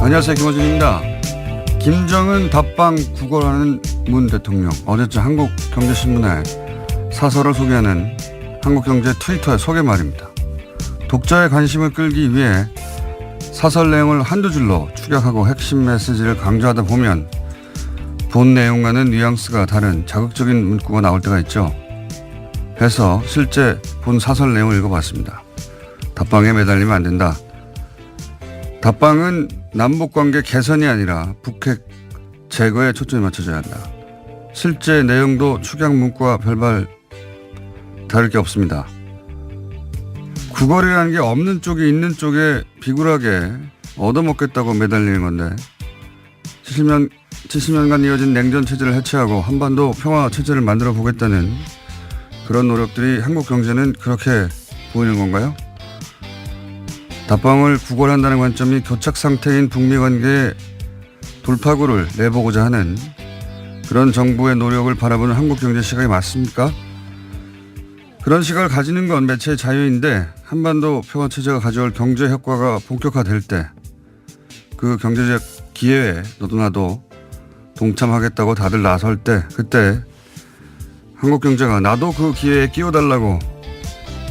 안녕하세요. 김어준입니다. 김정은 답방 구걸하는 문 대통령. 어제쯤 한국경제신문에 사설을 소개하는 한국경제 트위터의 소개 말입니다. 독자의 관심을 끌기 위해 사설 내용을 한두 줄로 축약하고 핵심 메시지를 강조하다 보면 본 내용과는 뉘앙스가 다른 자극적인 문구가 나올 때가 있죠. 해서 실제 본 사설 내용을 읽어봤습니다. 답방에 매달리면 안 된다. 답방은 남북관계 개선이 아니라 북핵 제거에 초점이 맞춰져야 한다. 실제 내용도 축약 문구와 별반 다를 게 없습니다. 구걸이라는 게 없는 쪽이 있는 쪽에 비굴하게 얻어먹겠다고 매달리는 건데 70년간 이어진 냉전 체제를 해체하고 한반도 평화 체제를 만들어 보겠다는 그런 노력들이 한국 경제는 그렇게 보이는 건가요? 답방을 구걸한다는 관점이 교착 상태인 북미 관계의 돌파구를 내보고자 하는 그런 정부의 노력을 바라보는 한국 경제 시각이 맞습니까? 그런 시각을 가지는 건 매체의 자유인데 한반도 평화 체제가 가져올 경제 효과가 본격화될 때 그 경제적 기회에 너도 나도 동참하겠다고 다들 나설 때 그때 한국 경제가 나도 그 기회에 끼워달라고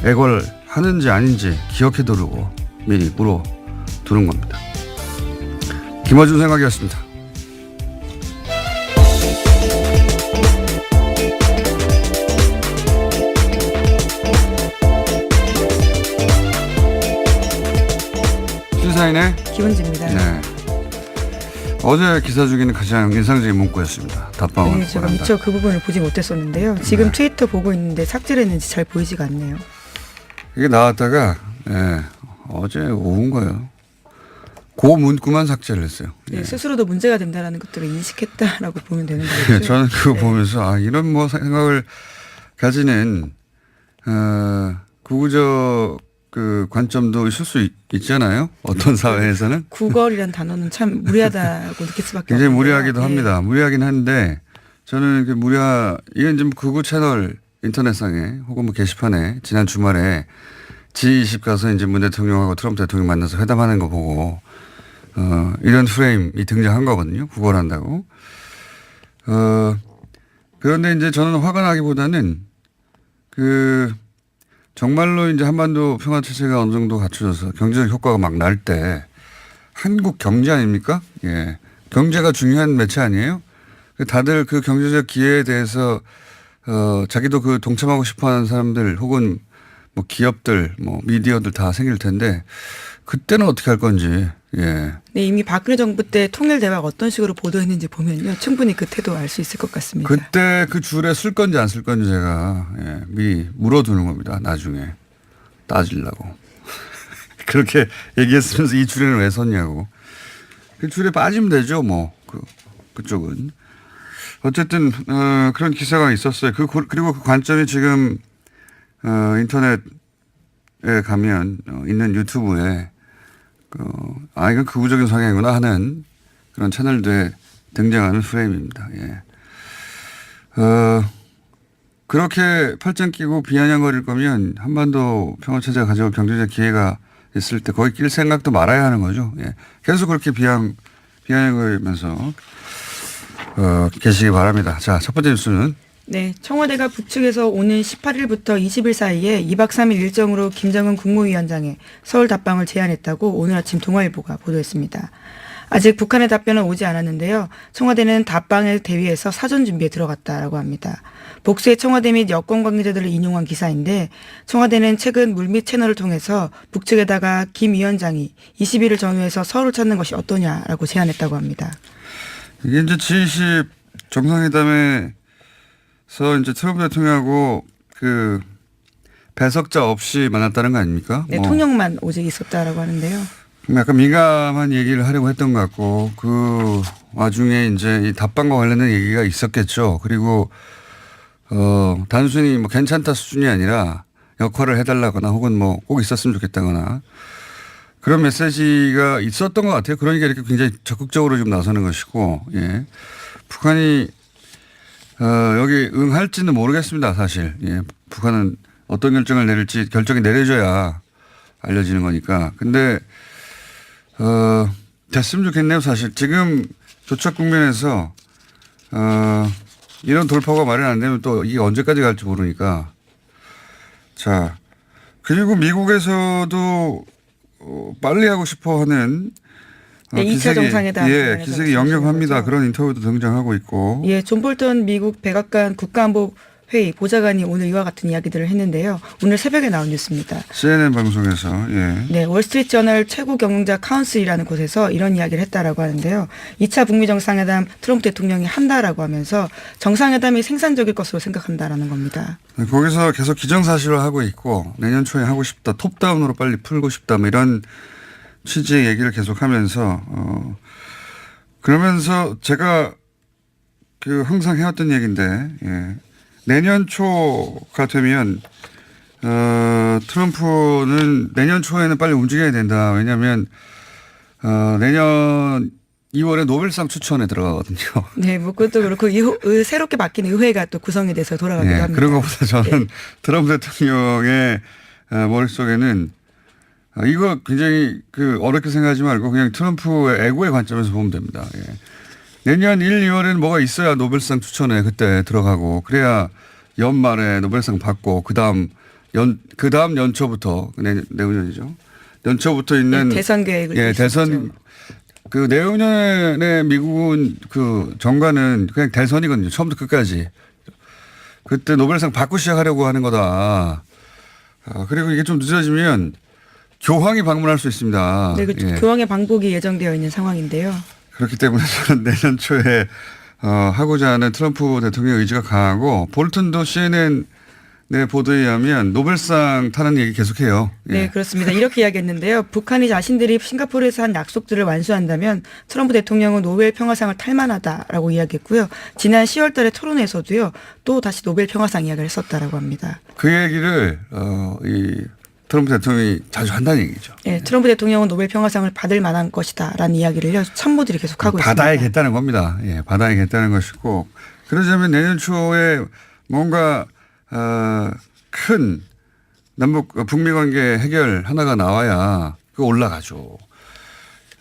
애걸하는지 아닌지 기억해두고 미리 물어두는 겁니다. 김어준 생각이었습니다. 시사인의 김은지입니다. 네. 어제 기사 중에는 가장 인상적인 문구였습니다. 답방을. 네, 제가 미처 그 부분을 보지 못했었는데요. 지금 네. 트위터 보고 있는데 삭제를 했는지 잘 보이지가 않네요. 이게 나왔다가 어제 오후인가요? 그 문구만 삭제를 했어요. 네, 스스로도 문제가 된다는 것들을 인식했다라고 보면 되는 거죠. 저는 그거 보면서 이런 뭐 생각을 가지는 구구적 그 관점도 있을 수 있잖아요. 어떤 사회에서는. 구걸이란 단어는 참 무리하다고 느낄 수밖에 없어요. 굉장히 무리하기도 합니다. 무리하긴 한데 저는 이건 좀 구구 채널 인터넷상에 혹은 뭐 게시판에 지난 주말에 G20 가서 이제 문 대통령하고 트럼프 대통령 만나서 회담하는 거 보고 이런 프레임이 등장한 거거든요. 구걸한다고. 그런데 이제 저는 화가 나기보다는 정말로 이제 한반도 평화 체제가 어느 정도 갖춰져서 경제적 효과가 막 날 때 한국 경제 아닙니까? 예. 경제가 중요한 매체 아니에요? 다들 그 경제적 기회에 대해서 자기도 그 동참하고 싶어 하는 사람들 혹은 뭐 기업들 뭐 미디어들 다 생길 텐데 그때는 어떻게 할 건지. 예. 네, 이미 박근혜 정부 때 통일 대화가 어떤 식으로 보도했는지 보면요. 충분히 그 태도 알 수 있을 것 같습니다. 그때 그 줄에 쓸 건지 안 쓸 건지 제가 미리 물어두는 겁니다. 나중에 따지려고. 그렇게 얘기했으면서 이 줄에는 왜 썼냐고. 그 줄에 빠지면 되죠. 뭐 그쪽은. 어쨌든 그런 기사가 있었어요. 그리고 그 관점이 지금 인터넷에 가면 있는 유튜브에 이건 극우적인 성향이구나 하는 그런 채널들에 등장하는 프레임입니다. 예. 그렇게 팔짱 끼고 비아냥거릴 거면 한반도 평화체제가 가져올 경제적 기회가 있을 때 거기 낄 생각도 말아야 하는 거죠. 예. 계속 그렇게 비아냥거리면서 계시기 바랍니다. 자, 첫 번째 뉴스는 네, 청와대가 북측에서 오는 18일부터 20일 사이에 2박 3일 일정으로 김정은 국무위원장의 서울 답방을 제안했다고 오늘 아침 동아일보가 보도했습니다. 아직 북한의 답변은 오지 않았는데요. 청와대는 답방을 대위해서 사전 준비에 들어갔다라고 합니다. 복수의 청와대 및 여권 관계자들을 인용한 기사인데 청와대는 최근 물밑 채널을 통해서 북측에다가 김 위원장이 20일을 전후해서 서울을 찾는 것이 어떠냐라고 제안했다고 합니다. 이게 이제 G20 정상회담에 이제 트럼프 대통령하고 그 배석자 없이 만났다는 거 아닙니까? 네, 통역만 오직 있었다라고 하는데요. 약간 민감한 얘기를 하려고 했던 것 같고 그 와중에 이제 이 답방과 관련된 얘기가 있었겠죠. 그리고 단순히 뭐 괜찮다 수준이 아니라 역할을 해달라거나 혹은 뭐 꼭 있었으면 좋겠다거나 그런 메시지가 있었던 것 같아요. 그러니까 이렇게 굉장히 적극적으로 좀 나서는 것이고, 예. 북한이 여기 응할지는 모르겠습니다, 사실. 예. 북한은 어떤 결정을 내릴지 결정이 내려져야 알려지는 거니까. 근데 됐으면 좋겠네요. 사실 지금 교착 국면에서 이런 돌파가 마련 안 되면 또 이게 언제까지 갈지 모르니까. 자, 그리고 미국에서도 빨리 하고 싶어하는 네, 2차 정상회담. 기색이 역력합니다. 그런 인터뷰도 등장하고 있고. 예, 존 볼턴 미국 백악관 국가안보회의 보좌관이 오늘 이와 같은 이야기들을 했는데요. 오늘 새벽에 나온 뉴스입니다. CNN 방송에서. 예. 네, 월스트리트 저널 최고 경영자 카운슬이라는 곳에서 이런 이야기를 했다라고 하는데요. 2차 북미 정상회담 트럼프 대통령이 한다라고 하면서 정상회담이 생산적일 것으로 생각한다라는 겁니다. 네, 거기서 계속 기정사실화하고 있고 내년 초에 하고 싶다. 톱다운으로 빨리 풀고 싶다. 뭐 이런 취지의 얘기를 계속하면서 그러면서 제가 항상 해왔던 얘기인데 내년 초가 되면 트럼프는 내년 초에는 빨리 움직여야 된다. 왜냐하면 내년 2월에 노벨상 추천에 들어가거든요. 네, 뭐 그것도 그렇고 새롭게 바뀐 의회가 또 구성이 돼서 돌아가기도 합니다. 그런 것보다 저는 트럼프 대통령의 머릿속에는 이거 굉장히 어렵게 생각하지 말고 그냥 트럼프의 애고의 관점에서 보면 됩니다. 예. 내년 1, 2월에는 뭐가 있어야 노벨상 추천에 그때 들어가고 그래야 연말에 노벨상 받고 그다음 연초부터 내후년이죠. 연초부터 있는 대선 계획을 대선 내후년에 미국은 정가는 그냥 대선이거든요. 처음부터 끝까지. 그때 노벨상 받고 시작하려고 하는 거다. 그리고 이게 좀 늦어지면 교황이 방문할 수 있습니다. 네, 그렇죠. 교황의 방북이 예정되어 있는 상황인데요. 그렇기 때문에 저는 내년 초에 하고자 하는 트럼프 대통령의 의지가 강하고 볼턴도 CNN 보도에 의하면 노벨상 타는 얘기 계속해요. 네, 그렇습니다. 이렇게 이야기했는데요. 북한이 자신들이 싱가포르에서 한 약속들을 완수한다면 트럼프 대통령은 노벨 평화상을 탈 만하다라고 이야기했고요. 지난 10월 달에 토론에서도요. 또 다시 노벨 평화상 이야기를 했었다라고 합니다. 그 얘기를 트럼프 대통령이 자주 한다는 얘기죠. 네, 트럼프 대통령은 노벨 평화상을 받을 만한 것이다라는 이야기를 참모들이 계속하고 있습니다. 받아야겠다는 겁니다. 예, 받아야겠다는 것이고 그러자면 내년 초에 뭔가 큰 북미 관계 해결 하나가 나와야 그거 올라가죠.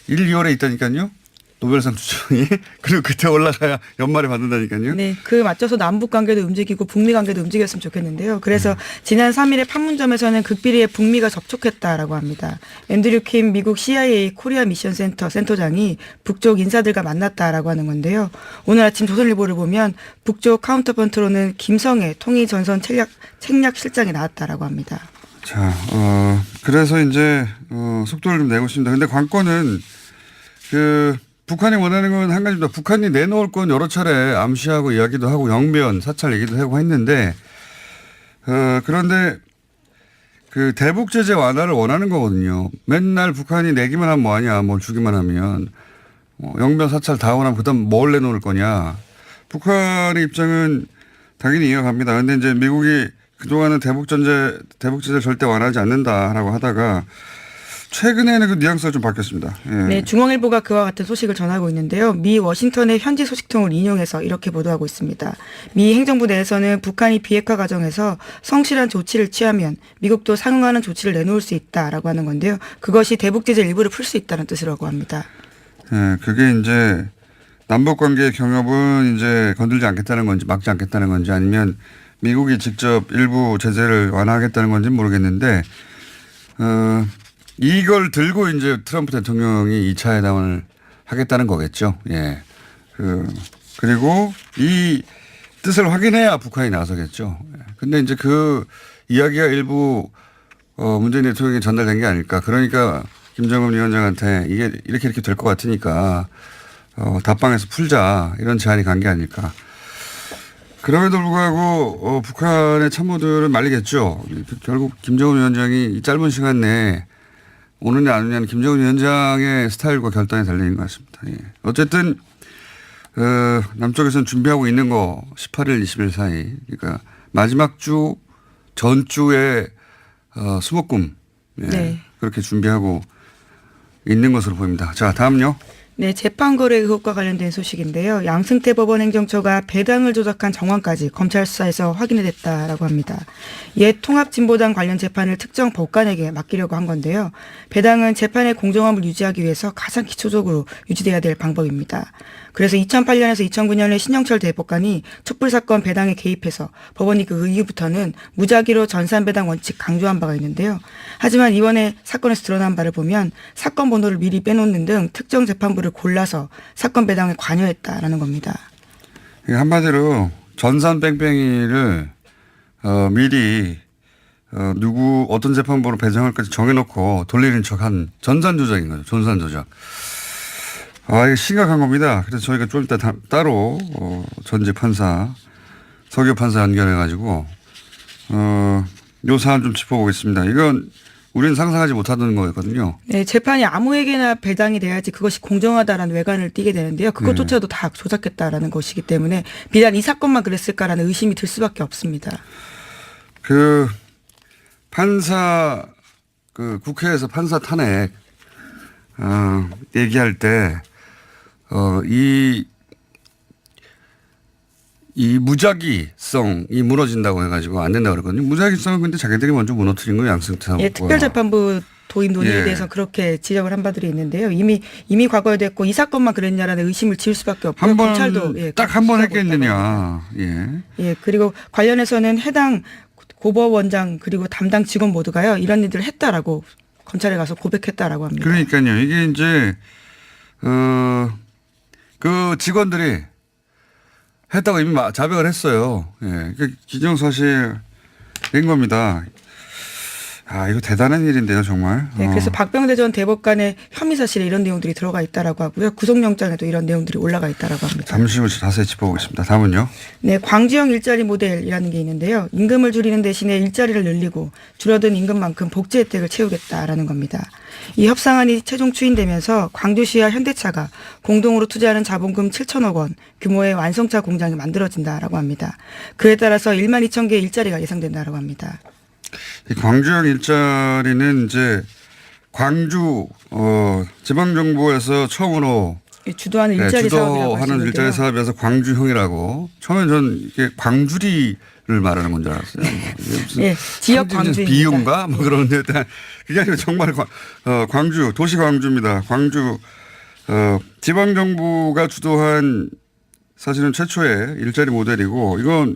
1, 2월에 있다니까요. 노벨상 추천이. 그리고 그때 올라가야 연말에 받는다니까요. 네, 그 맞춰서 남북 관계도 움직이고 북미 관계도 움직였으면 좋겠는데요. 그래서 지난 3일에 판문점에서는 극비리에 북미가 접촉했다라고 합니다. 앤드류 킴 미국 CIA 코리아 미션 센터 센터장이 북쪽 인사들과 만났다라고 하는 건데요. 오늘 아침 조선일보를 보면 북쪽 카운터펀트로는 김성애 통일 전선 책략 실장이 나왔다라고 합니다. 자, 그래서 이제 속도를 좀 내고 있습니다. 근데 관건은 북한이 원하는 건 한 가지입니다. 북한이 내놓을 건 여러 차례 암시하고 이야기도 하고 영변 사찰 얘기도 하고 했는데 그런데 대북 제재 완화를 원하는 거거든요. 맨날 북한이 내기만 하면 뭐하냐, 뭘 주기만 하면 영변 사찰 다 원하면 그다음 뭘 내놓을 거냐. 북한의 입장은 당연히 이해갑니다. 그런데 이제 미국이 그동안은 대북 제재를 절대 완화하지 않는다라고 하다가 최근에는 그 뉘앙스가 좀 바뀌었습니다. 예. 네, 중앙일보가 그와 같은 소식을 전하고 있는데요. 미 워싱턴의 현지 소식통을 인용해서 이렇게 보도하고 있습니다. 미 행정부 내에서는 북한이 비핵화 과정에서 성실한 조치를 취하면 미국도 상응하는 조치를 내놓을 수 있다라고 하는 건데요. 그것이 대북 제재 일부를 풀 수 있다는 뜻이라고 합니다. 예, 그게 이제 남북 관계의 경협은 이제 건들지 않겠다는 건지 막지 않겠다는 건지 아니면 미국이 직접 일부 제재를 완화하겠다는 건지 모르겠는데 이걸 들고 이제 트럼프 대통령이 2차 회담을 하겠다는 거겠죠. 예. 그리고 이 뜻을 확인해야 북한이 나서겠죠. 근데 이제 그 이야기가 일부 문재인 대통령에 전달된 게 아닐까. 그러니까 김정은 위원장한테 이게 이렇게 될 것 같으니까 답방에서 풀자 이런 제안이 간 게 아닐까. 그럼에도 불구하고 북한의 참모들은 말리겠죠. 결국 김정은 위원장이 이 짧은 시간 내에 오느냐 안 오느냐는 김정은 위원장의 스타일과 결단이 달려있는 것 같습니다. 예. 어쨌든 남쪽에서는 준비하고 있는 거 18일 20일 사이 그러니까 마지막 주 전주에 수목금 예. 네. 그렇게 준비하고 있는 것으로 보입니다. 자 다음요. 네, 재판거래 의혹과 관련된 소식인데요. 양승태 법원 행정처가 배당을 조작한 정황까지 검찰 수사에서 확인됐다라고 합니다. 옛 통합진보당 관련 재판을 특정 법관에게 맡기려고 한 건데요. 배당은 재판의 공정함을 유지하기 위해서 가장 기초적으로 유지돼야 될 방법입니다. 그래서 2008년에서 2009년에 신영철 대법관이 촛불사건 배당에 개입해서 법원이 그 이후부터는 무작위로 전산배당 원칙 강조한 바가 있는데요. 하지만 이번에 사건에서 드러난 바를 보면 사건 번호를 미리 빼놓는 등 특정 재판부를 골라서 사건 배당에 관여했다라는 겁니다. 한마디로 전산 뺑뺑이를 미리 누구 어떤 재판부로 배정할까지 정해놓고 돌리는 척한 전산 조작인 거죠. 전산 조작. 이게 심각한 겁니다. 그래서 저희가 좀 이따 따로 전직 판사, 서교 판사 연결해가지고 요 사안 좀 짚어보겠습니다. 이건 우리는 상상하지 못하던 거였거든요. 네, 재판이 아무에게나 배당이 돼야지 그것이 공정하다라는 외관을 띠게 되는데요. 그것조차도 다 조작했다라는 것이기 때문에 비단 이 사건만 그랬을까라는 의심이 들 수밖에 없습니다. 그 판사 국회에서 판사 탄핵 얘기할 때 이 무작위성이 무너진다고 해가지고 안 된다고 그러거든요. 무작위성은 근데 자기들이 먼저 무너뜨린 거예요. 양승태 사법부가. 예, 특별재판부 도입 논의에 대해서 그렇게 지적을 한 바들이 있는데요. 이미 과거에 됐고 이 사건만 그랬냐라는 의심을 지을 수밖에 없고요. 검찰도 딱 한 번 했겠느냐. 예, 그리고 관련해서는 해당 고법원장 그리고 담당 직원 모두가요. 이런 일들을 했다라고 검찰에 가서 고백했다라고 합니다. 그러니까요. 이게 이제 그 직원들이 했다고 이미 자백을 했어요. 예. 기정사실인 겁니다. 이거 대단한 일인데요, 정말. 네, 그래서 박병대 전 대법관의 혐의 사실에 이런 내용들이 들어가 있다라고 하고요. 구속영장에도 이런 내용들이 올라가 있다라고 합니다. 잠시 후 자세히 짚어보겠습니다. 다음은요. 네, 광주형 일자리 모델이라는 게 있는데요. 임금을 줄이는 대신에 일자리를 늘리고 줄어든 임금만큼 복지 혜택을 채우겠다라는 겁니다. 이 협상안이 최종 추인되면서 광주시와 현대차가 공동으로 투자하는 자본금 7천억 원 규모의 완성차 공장이 만들어진다라고 합니다. 그에 따라서 1만 2천 개의 일자리가 예상된다라고 합니다. 이 광주형 일자리는 이제 광주 지방정부에서 처음으로 주도하는 일자리 사업이라고 주도하는 일자리 사업이어서 광주형이라고 처음에 전 이게 광주리를 말하는 건 줄 알았어요. 예, 지역 광주입니다. 비유인가 뭐 그런데 일단 그게 아니고 정말 광주 도시 광주입니다. 광주 지방정부가 주도한 사실은 최초의 일자리 모델이고 이건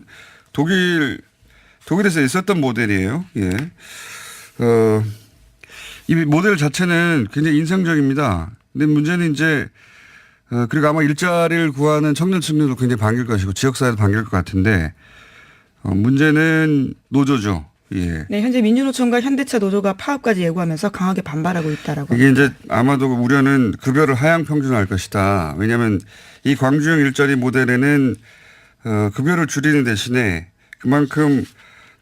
독일에서 있었던 모델이에요. 예. 이 모델 자체는 굉장히 인상적입니다. 근데 문제는 이제, 그리고 아마 일자리를 구하는 청년 층들도 굉장히 반길 것이고 지역사회도 반길 것 같은데, 문제는 노조죠. 예. 네, 현재 민주노총과 현대차 노조가 파업까지 예고하면서 강하게 반발하고 있다라고. 이게 이제 아마도 우려는 급여를 하향 평준화할 것이다. 왜냐하면 이 광주형 일자리 모델에는 급여를 줄이는 대신에 그만큼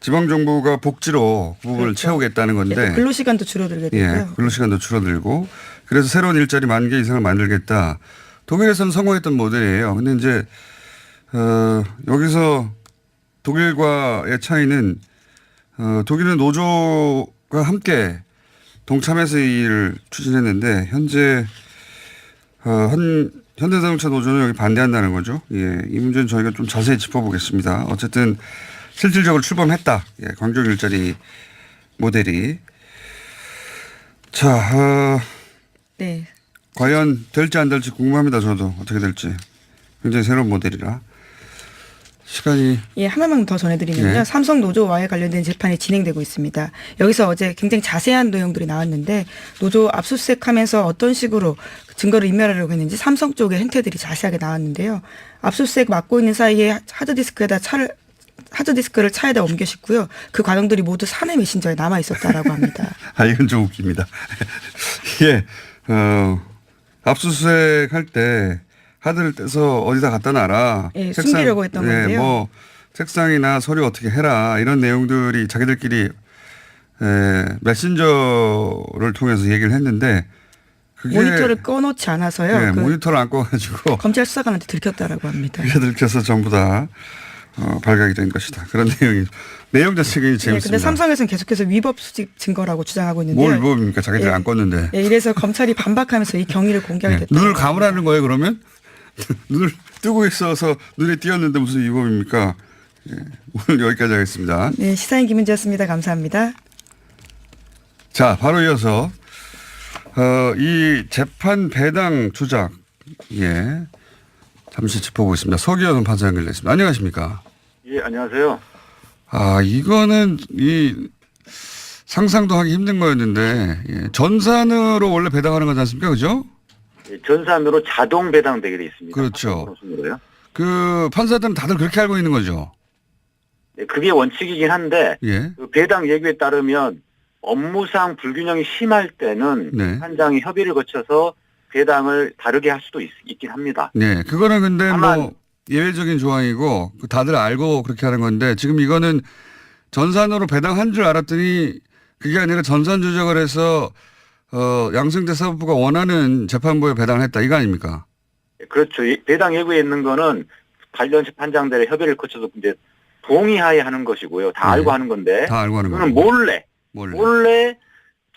지방정부가 복지로 그 부분을 채우겠다는 건데. 근로시간도 줄어들게 되고요. 예, 근로시간도 줄어들고. 그래서 새로운 일자리 10,000개 이상을 만들겠다. 독일에서는 성공했던 모델이에요. 근데 이제, 여기서 독일과의 차이는, 독일은 노조가 함께 동참해서 이 일을 추진했는데, 현재, 현대자동차 노조는 여기 반대한다는 거죠. 예, 이 문제는 저희가 좀 자세히 짚어보겠습니다. 어쨌든, 실질적으로 출범했다. 예, 광주형 일자리 모델이. 자, 네. 과연 될지 안 될지 궁금합니다. 저도 어떻게 될지. 굉장히 새로운 모델이라. 시간이. 예, 하나만 더 전해드리면요. 예. 삼성 노조와의 관련된 재판이 진행되고 있습니다. 여기서 어제 굉장히 자세한 내용들이 나왔는데 노조 압수수색하면서 어떤 식으로 증거를 인멸하려고 했는지 삼성 쪽의 행태들이 자세하게 나왔는데요. 압수수색 맡고 있는 사이에 하드디스크를 차에다 옮겨 싣고요. 그 과정들이 모두 사내 메신저에 남아 있었다라고 합니다. 이건 좀 웃깁니다. 예, 압수수색 할 때 하드를 떼서 어디다 갖다 놔라. 예, 숨기려고 했던 건데요. 뭐 책상이나 서류 어떻게 해라. 이런 내용들이 자기들끼리 메신저를 통해서 얘기를 했는데 그게 모니터를 꺼놓지 않아서요. 네, 모니터를 안 꺼가지고 검찰 수사관한테 들켰다라고 합니다. 그게 들켜서 전부 다 발각이 된 것이다. 그런 내용 자체가 재밌습니다. 네, 근데 삼성에서는 계속해서 위법 수집 증거라고 주장하고 있는데요. 뭘 위법입니까? 자기들이 예. 안 껐는데. 예, 이래서 검찰이 반박하면서 이 경위를 공개하게 됐다. 눈을 감으라는 거예요, 그러면? 눈을 뜨고 있어서 눈에 띄었는데 무슨 위법입니까? 예, 오늘 여기까지 하겠습니다. 네, 시사인 김은지였습니다. 감사합니다. 자, 바로 이어서 이 재판 배당 조작, 예, 잠시 짚어보겠습니다. 서기현 판사 연결됐습니다. 안녕하십니까? 예, 안녕하세요. 이거는 상상도 하기 힘든 거였는데, 예, 전산으로 원래 배당하는 거지 않습니까? 그죠? 예, 전산으로 자동 배당되게 돼 있습니다. 그렇죠. 으로요. 그 판사들은 다들 그렇게 알고 있는 거죠? 네, 그게 원칙이긴 한데 예. 그 배당 예규에 따르면 업무상 불균형이 심할 때는 네. 판장이 협의를 거쳐서 배당을 다르게 할 수도 있긴 합니다. 네. 그거는 근데 다만 예외적인 조항이고 다들 알고 그렇게 하는 건데 지금 이거는 전산으로 배당한 줄 알았더니 그게 아니라 전산 조작을 해서 양승태 사법부가 원하는 재판부에 배당을 했다. 이거 아닙니까? 그렇죠. 이 배당 예고에 있는 거는 관련 판장들의 협의를 거쳐서 이제 동의하에 하는 것이고요. 다 네. 알고 하는 건데 다 알고 하는 그거는 거고. 몰래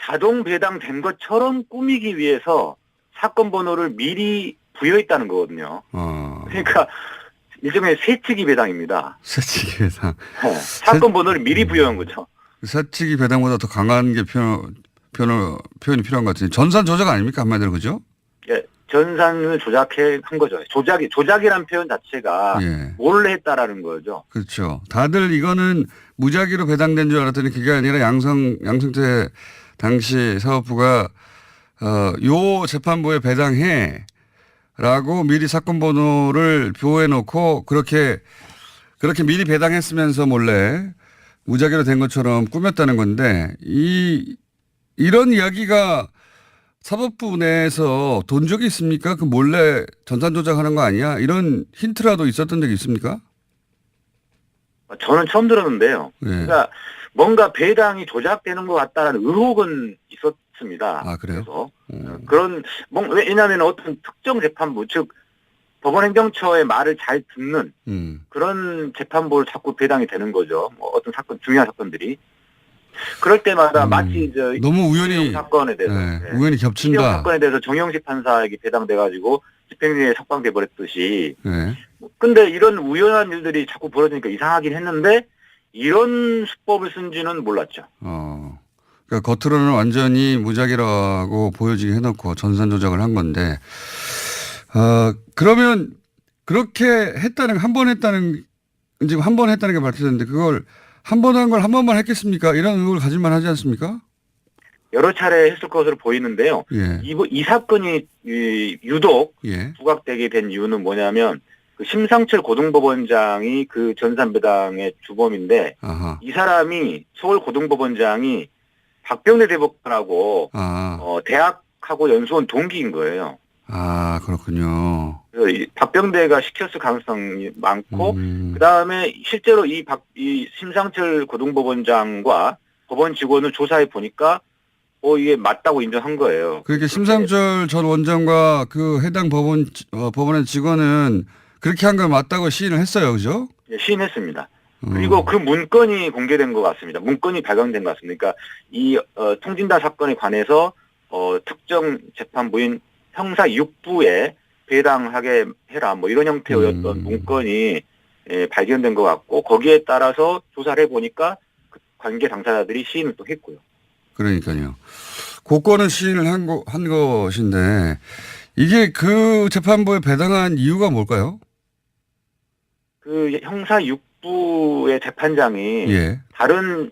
자동 배당된 것처럼 꾸미기 위해서 사건 번호를 미리 부여했다는 거거든요. 그러니까 일종의 새치기 배당입니다. 새치기 배당. 사건 번호를 미리 부여한 거죠. 새치기 배당보다 더 강한 게 표현이 필요한 것 같은데 전산 조작 아닙니까? 한마디로 그죠? 예, 전산을 조작한 거죠. 조작이란 표현 자체가 예. 몰래 했다라는 거죠. 그렇죠. 다들 이거는 무작위로 배당된 줄 알았더니 그게 아니라 양승태 당시 사법부가 요 재판부에 배당해 라고 미리 사건 번호를 부호해 놓고 그렇게 미리 배당했으면서 몰래 무작위로 된 것처럼 꾸몄다는 건데 이런 이야기가 사법부 내에서 돈 적이 있습니까? 그 몰래 전산 조작하는 거 아니야? 이런 힌트라도 있었던 적이 있습니까? 저는 처음 들었는데요. 예. 그러니까 뭔가 배당이 조작되는 것 같다는 의혹은 있었습니다. 아, 그래요? 그래서 왜냐하면 어떤 특정 재판부 즉 법원행정처의 말을 잘 듣는 그런 재판부를 자꾸 배당이 되는 거죠. 어떤 사건 중요한 사건들이 그럴 때마다 마치 너무 우연히 사건에 대해서 우연히 겹친다. 사건에 대해서 정영식 판사에게 배당돼가지고 집행유예 석방돼 버렸듯이. 네. 근데 이런 우연한 일들이 자꾸 벌어지니까 이상하긴 했는데 이런 수법을 쓴지는 몰랐죠. 그러니까 겉으로는 완전히 무작위라고 보여지게 해놓고 전산 조작을 한 건데, 그러면 그렇게 한 번 했다는 게 밝혀졌는데 그걸 한 번 한 걸 한 번만 했겠습니까? 이런 의혹을 가질만 하지 않습니까? 여러 차례 했을 것으로 보이는데요. 예. 이 사건이 유독 예. 부각되게 된 이유는 뭐냐면 그 심상철 고등법원장이 그 전산배당의 주범인데 아하. 이 사람이 서울 고등법원장이 박병대 대법관하고 대학하고 연수원 동기인 거예요. 아, 그렇군요. 그래서 이 박병대가 시켰을 가능성이 많고 그다음에 실제로 이 심상철 고등법원장과 법원 직원을 조사해 보니까 이게 맞다고 인정한 거예요. 그렇게 심상철 전 원장과 그 해당 법원의 직원은 그렇게 한 거 맞다고 시인을 했어요. 그죠? 예, 시인했습니다. 그리고 그 문건이 공개된 것 같습니다. 문건이 발견된 것 같습니다. 그러니까 이 통진다 사건에 관해서 특정 재판부인 형사 6부에 배당하게 해라 뭐 이런 형태였던 문건이 발견된 것 같고 거기에 따라서 조사를 해보니까 그 관계 당사자들이 시인을 또 했고요. 그러니까요. 고건은 시인을 한 것인데 이게 그 재판부에 배당한 이유가 뭘까요? 그 형사 6부의 재판장이 예. 다른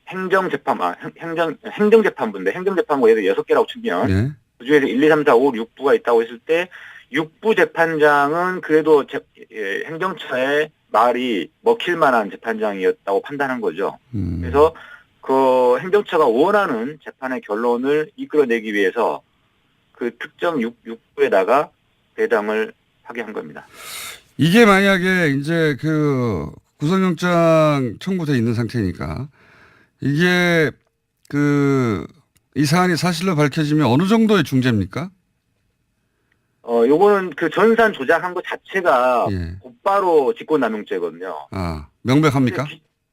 행정재판부인데 행정재판부 예를 들어 6개라고 치면 예. 그중에서 1, 2, 3, 4, 5, 6부가 있다고 했을 때 6부 재판장은 그래도 행정처의 말이 먹힐 만한 재판장이었다고 판단한 거죠. 그래서 그 행정처가 원하는 재판의 결론을 이끌어내기 위해서 그 특정 6부에다가 배당을 하게 한 겁니다. 이게 만약에 이제 그 구속영장 청구돼 있는 상태니까 이게 이 사안이 사실로 밝혀지면 어느 정도의 중죄입니까? 요거는 그 전산 조작한 것 자체가 예. 곧바로 직권남용죄거든요. 아, 명백합니까?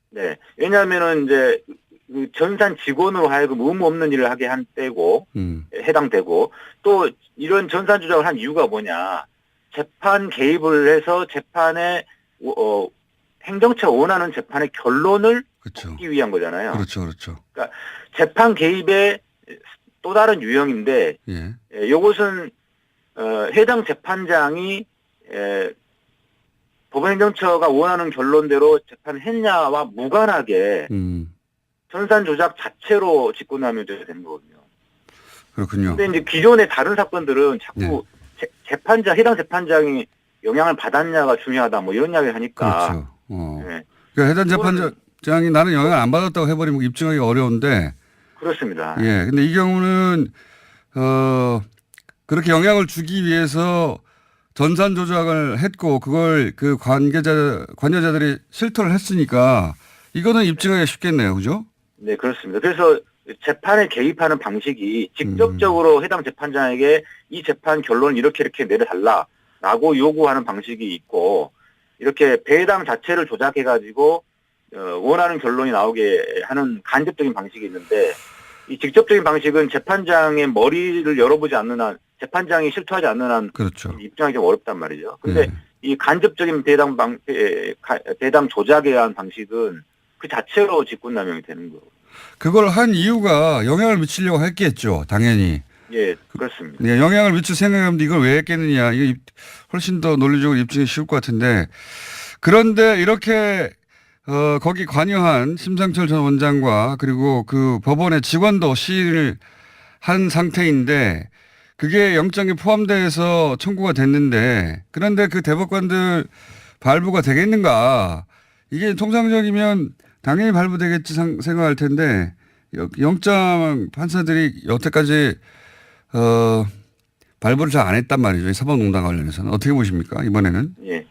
네. 왜냐하면은 이제 그 전산 직원으로 하여금 의무 없는 일을 하게 한 때고 해당되고 또 이런 전산 조작을 한 이유가 뭐냐? 재판 개입을 해서 재판에 행정처가 원하는 재판의 결론을 그렇죠. 얻기 위한 거잖아요. 그렇죠, 그렇죠. 그러니까 재판 개입의 또 다른 유형인데 예. 이것은 해당 재판장이 법원행정처가 원하는 결론대로 재판을 했냐와 무관하게 전산 조작 자체로 직권남용죄가 되는 거거든요. 그렇군요. 근데 이제 기존의 다른 사건들은 자꾸 해당 재판장이 영향을 받았냐가 중요하다 뭐 이런 이야기를 하니까. 그렇죠. 네. 그러니까 해당 재판장이 나는 영향을 안 받았다고 해버리면 입증하기 어려운데. 그렇습니다. 예. 근데 이 경우는 그렇게 영향을 주기 위해서 전산 조작을 했고 그걸 그 관여자들이 실토를 했으니까 이거는 입증하기 쉽겠네요. 그죠? 네, 그렇습니다. 그래서 재판에 개입하는 방식이 직접적으로 해당 재판장에게 이 재판 결론을 이렇게 내려달라라고 요구하는 방식이 있고 이렇게 배당 자체를 조작해가지고 원하는 결론이 나오게 하는 간접적인 방식이 있는데 이 직접적인 방식은 재판장의 머리를 열어보지 않는 한 재판장이 실토하지 않는 한 그렇죠. 입증하기 좀 어렵단 말이죠. 그런데 이 간접적인 배당 조작에 의한 방식은 그 자체로 직권남용이 되는 거고. 그걸 한 이유가 영향을 미치려고 했겠죠. 당연히. 예, 그렇습니다. 예, 영향을 미칠 생각이었는데 이걸 왜 했겠느냐. 이게 훨씬 더 논리적으로 입증이 쉬울 것 같은데. 그런데 이렇게 거기 관여한 심상철 전 원장과 그리고 그 법원의 직원도 시인을 한 상태인데 그게 영장에 포함돼서 청구가 됐는데 그런데 그 대법관들 발부가 되겠는가. 이게 통상적이면 당연히 발부되겠지 생각할 텐데 영장 판사들이 여태까지 발부를 잘 안 했단 말이죠. 사법농단 관련해서는. 어떻게 보십니까? 이번에는? 예.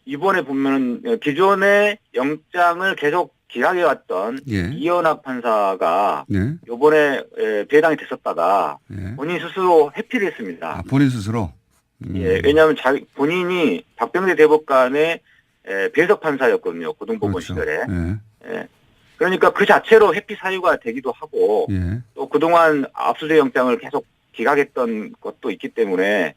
이번에 보면은 기존에 영장을 계속 기각해왔던 이현학 판사가 이번에 배당이 됐었다가 본인 스스로 회피를 했습니다. 아, 본인 스스로? 예, 왜냐하면 본인이 박병대 대법관의 배석 판사였거든요. 고등법원 그렇죠. 시절에. 예. 그러니까 그 자체로 회피 사유가 되기도 하고 또 그동안 압수수색 영장을 계속 기각했던 것도 있기 때문에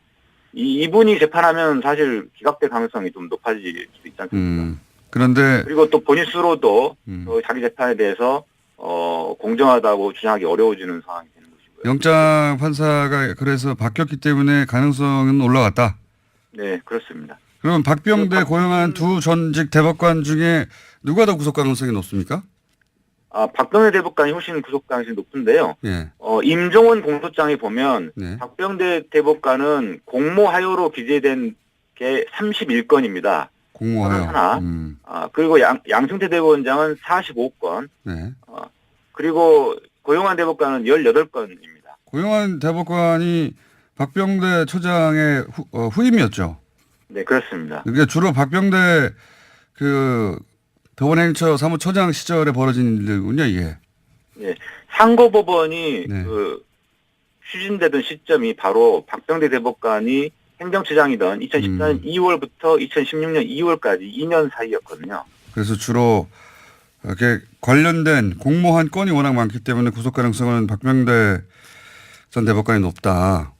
이분이 재판하면 사실 기각될 가능성이 좀 높아질 수도 있지 않습니까? 그런데 그리고 또 본인 스스로도 자기 재판에 대해서 공정하다고 주장하기 어려워지는 상황이 되는 것이고요. 영장 판사가 그래서 바뀌었기 때문에 가능성은 올라갔다. 네, 그렇습니다. 그럼 박병대 고용한 두 전직 대법관 중에 누가 더 구속 가능성이 높습니까? 박병대 대법관이 훨씬 구속 가능성이 높은데요. 예. 임종원 공소장에 보면 박병대 대법관은 공모하요로 기재된 게 31건입니다. 공모하요. 하나. 그리고 양승태 대법원장은 45건. 네. 그리고 고용한 대법관은 18건입니다. 고용한 대법관이 박병대 초장의 후임이었죠. 네, 그렇습니다. 그게 주로 박병대 법원행처 사무처장 시절에 벌어진 일들군요, 이게. 네. 상고법원이 추진되던 시점이 바로 박병대 대법관이 행정처장이던 2014년 2월부터 2016년 2월까지 2년 사이였거든요. 그래서 주로 이렇게 관련된 공모한 건이 워낙 많기 때문에 구속 가능성은 박병대 전 대법관이 높다.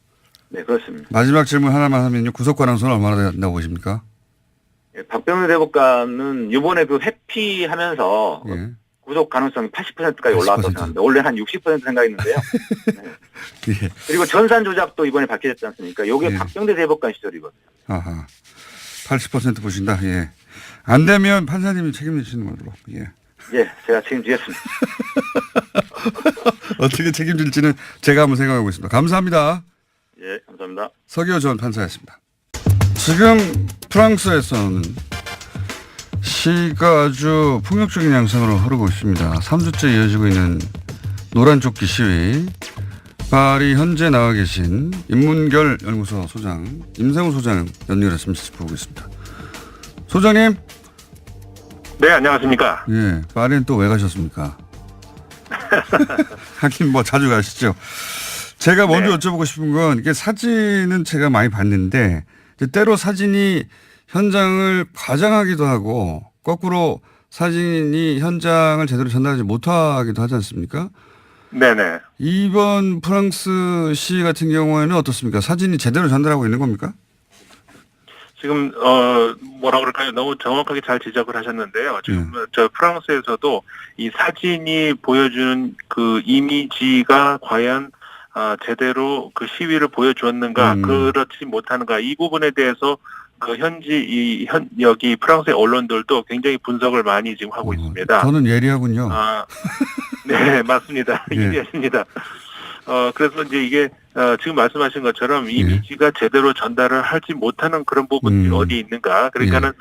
네, 그렇습니다. 마지막 질문 하나만 하면요. 구속 가능성은 얼마나 된다고 보십니까? 박병대 대법관은 이번에 회피하면서 구속 가능성이 80%까지 올라왔다고 생각합니다. 원래 한 60% 생각했는데요. 네. 예. 그리고 전산 조작도 이번에 밝혀졌지 않습니까? 이게 박병대 대법관 시절이거든요. 아하. 80% 보신다. 예. 안 되면 판사님이 책임지시는 걸로. 예. 예, 제가 책임지겠습니다. 어떻게 책임질지는 제가 한번 생각하고 있습니다. 감사합니다. 예, 감사합니다. 서기호 전 판사였습니다. 지금 프랑스에서는 시가 아주 폭력적인 양상으로 흐르고 있습니다. 3주째 이어지고 있는 노란조끼 시위. 파리 현재 나와 계신 인문결 연구소 소장 임상우 소장 연결해서 보고 있습니다. 소장님. 네, 안녕하십니까. 예, 파리는 또 왜 가셨습니까? 하긴 뭐 자주 가시죠. 제가 먼저 네. 여쭤보고 싶은 건 이게 사진은 제가 많이 봤는데 이제 때로 사진이 현장을 과장하기도 하고 거꾸로 사진이 현장을 제대로 전달하지 못하기도 하지 않습니까? 네네. 이번 프랑스 시 같은 경우에는 어떻습니까? 사진이 제대로 전달하고 있는 겁니까? 지금 뭐라 그럴까요? 너무 정확하게 잘 지적을 하셨는데요. 지금 저 프랑스에서도 이 사진이 보여주는 그 이미지가 과연 제대로 그 시위를 보여주었는가, 그렇지 못하는가, 이 부분에 대해서 그 여기 프랑스의 언론들도 굉장히 분석을 많이 지금 하고 있습니다. 저는 예리하군요. 네, 맞습니다. 예. 이해했습니다. 그래서 이제 이게 지금 말씀하신 것처럼 이미지가 제대로 전달을 하지 못하는 그런 부분이 어디 있는가. 그러니까는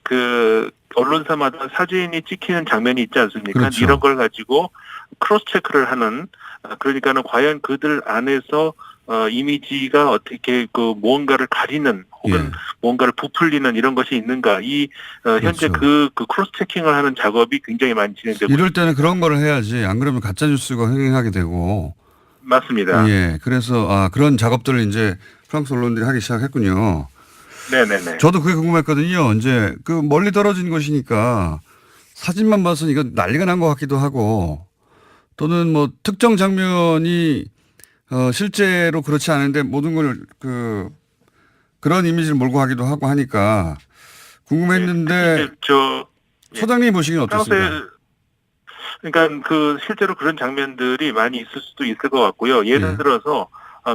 그 언론사마다 사진이 찍히는 장면이 있지 않습니까? 그렇죠. 이런 걸 가지고 크로스 체크를 하는, 그러니까는 과연 그들 안에서 이미지가 어떻게 그 무언가를 가리는 혹은 무언가를 부풀리는 이런 것이 있는가. 이 현재 그렇죠. 그 크로스 체킹을 하는 작업이 굉장히 많이 진행되고 이럴 때는 그런 거를 해야지. 안 그러면 가짜 뉴스가 횡행하게 되고. 맞습니다. 예. 그래서 그런 작업들을 이제 프랑스 언론들이 하기 시작했군요. 네네네. 저도 그게 궁금했거든요. 이제 그 멀리 떨어진 것이니까 사진만 봐서는 이거 난리가 난 것 같기도 하고 또는 뭐 특정 장면이 실제로 그렇지 않은데 모든 걸 그런 이미지를 몰고 가기도 하고 하니까 궁금했는데 소장님 보시기엔 어떻습니까? 그러니까 그 실제로 그런 장면들이 많이 있을 수도 있을 것 같고요. 예를 들어서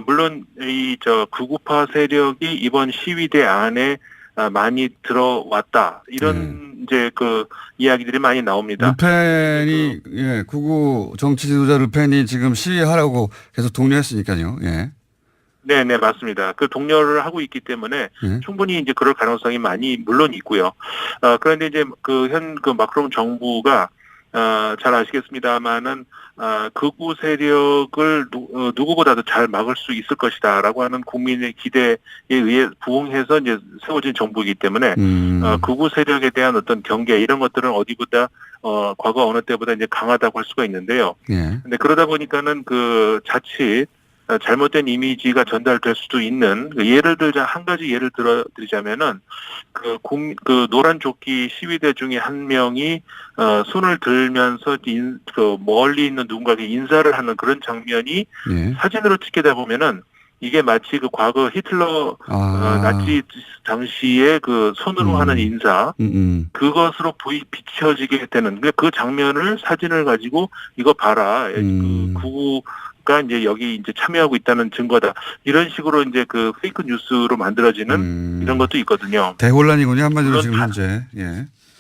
물론 이 극우파 세력이 이번 시위대 안에 많이 들어왔다, 이런 이제 그 이야기들이 많이 나옵니다. 르펜이 극우 정치 지도자 르펜이 지금 시위하라고 계속 독려했으니까요. 예. 네, 맞습니다. 그 독려를 하고 있기 때문에 충분히 이제 그럴 가능성이 많이 물론 있고요. 그런데 이제 그 마크롱 정부가 잘 아시겠습니다만은 극우 세력을 누구보다도 잘 막을 수 있을 것이다라고 하는 국민의 기대에 의해 부응해서 이제 세워진 정부이기 때문에 극우 세력에 대한 어떤 경계 이런 것들은 어디보다 과거 어느 때보다 이제 강하다고 할 수가 있는데요. 근데 그러다 보니까는 그 자칫 잘못된 이미지가 전달될 수도 있는, 예를 들자 한 가지 예를 들자면은 그 노란 조끼 시위대 중에 한 명이 손을 들면서 그 멀리 있는 누군가에게 인사를 하는 그런 장면이 사진으로 찍히다 보면은 이게 마치 그 과거 히틀러 나치 당시에 그 손으로 하는 인사 그것으로 비춰지게 되는 그 장면을 사진을 가지고 이거 봐라, 그 가 이제 여기 이제 참여하고 있다는 증거다, 이런 식으로 이제 그 페이크 뉴스로 만들어지는 이런 것도 있거든요. 대혼란이군요, 한마디로 지금 현재.